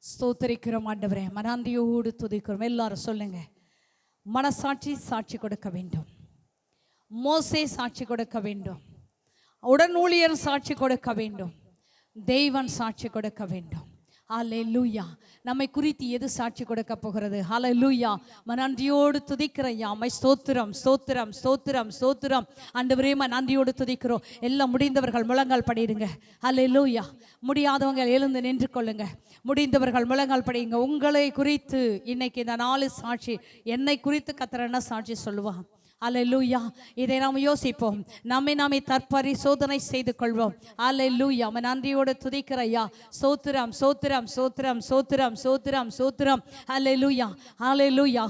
ஸ்தோத்திரிக்கிறோம் ஆண்டவரே, மனந்தியோடு துதிக்கிறோம். எல்லாரும் சொல்லுங்க, மனசாட்சி சாட்சி கொடுக்க வேண்டும், மோசே சாட்சி கொடுக்க வேண்டும், உடன் ஊழியர் சாட்சி கொடுக்க வேண்டும், தெய்வன் சாட்சி கொடுக்க வேண்டும். ஹல்லேலூயா. நம்மை குறித்து எது சாட்சி கொடுக்க போகிறது? ஹல்லேலூயா. நன்றியோடு துதிக்கிற யாமை ஸ்தோத்திரம் ஸ்தோத்திரம் ஸ்தோத்திரம் ஸ்தோத்திரம். ஆண்டவரே நன்றியோடு துதிக்கிறோம். எல்லாம் முடிந்தவர்கள் முழங்கால் படிடுங்க. ஹல்லேலூயா. முடியாதவங்க எழுந்து நின்று கொள்ளுங்க. முடிந்தவர்கள் முழங்கால் படிங்க. உங்களை குறித்து இன்னைக்கு இந்த 4 சாட்சி, என்னை குறித்து கர்த்தர் என்ன சாட்சி சொல்லுவான்? அல்லேலூயா. இதை நாம் யோசிப்போம், நாமே தற்பரிசோதனை செய்து கொள்வோம். அல்லேலூயா. நன்றியோடு துதிக்கிற ஐயா சோத்திரம் சோத்திரம் சோத்திரம் சோத்திரம் சோத்திரம் சோத்திரம். அல்லேலூயா. அல்லேலூயா.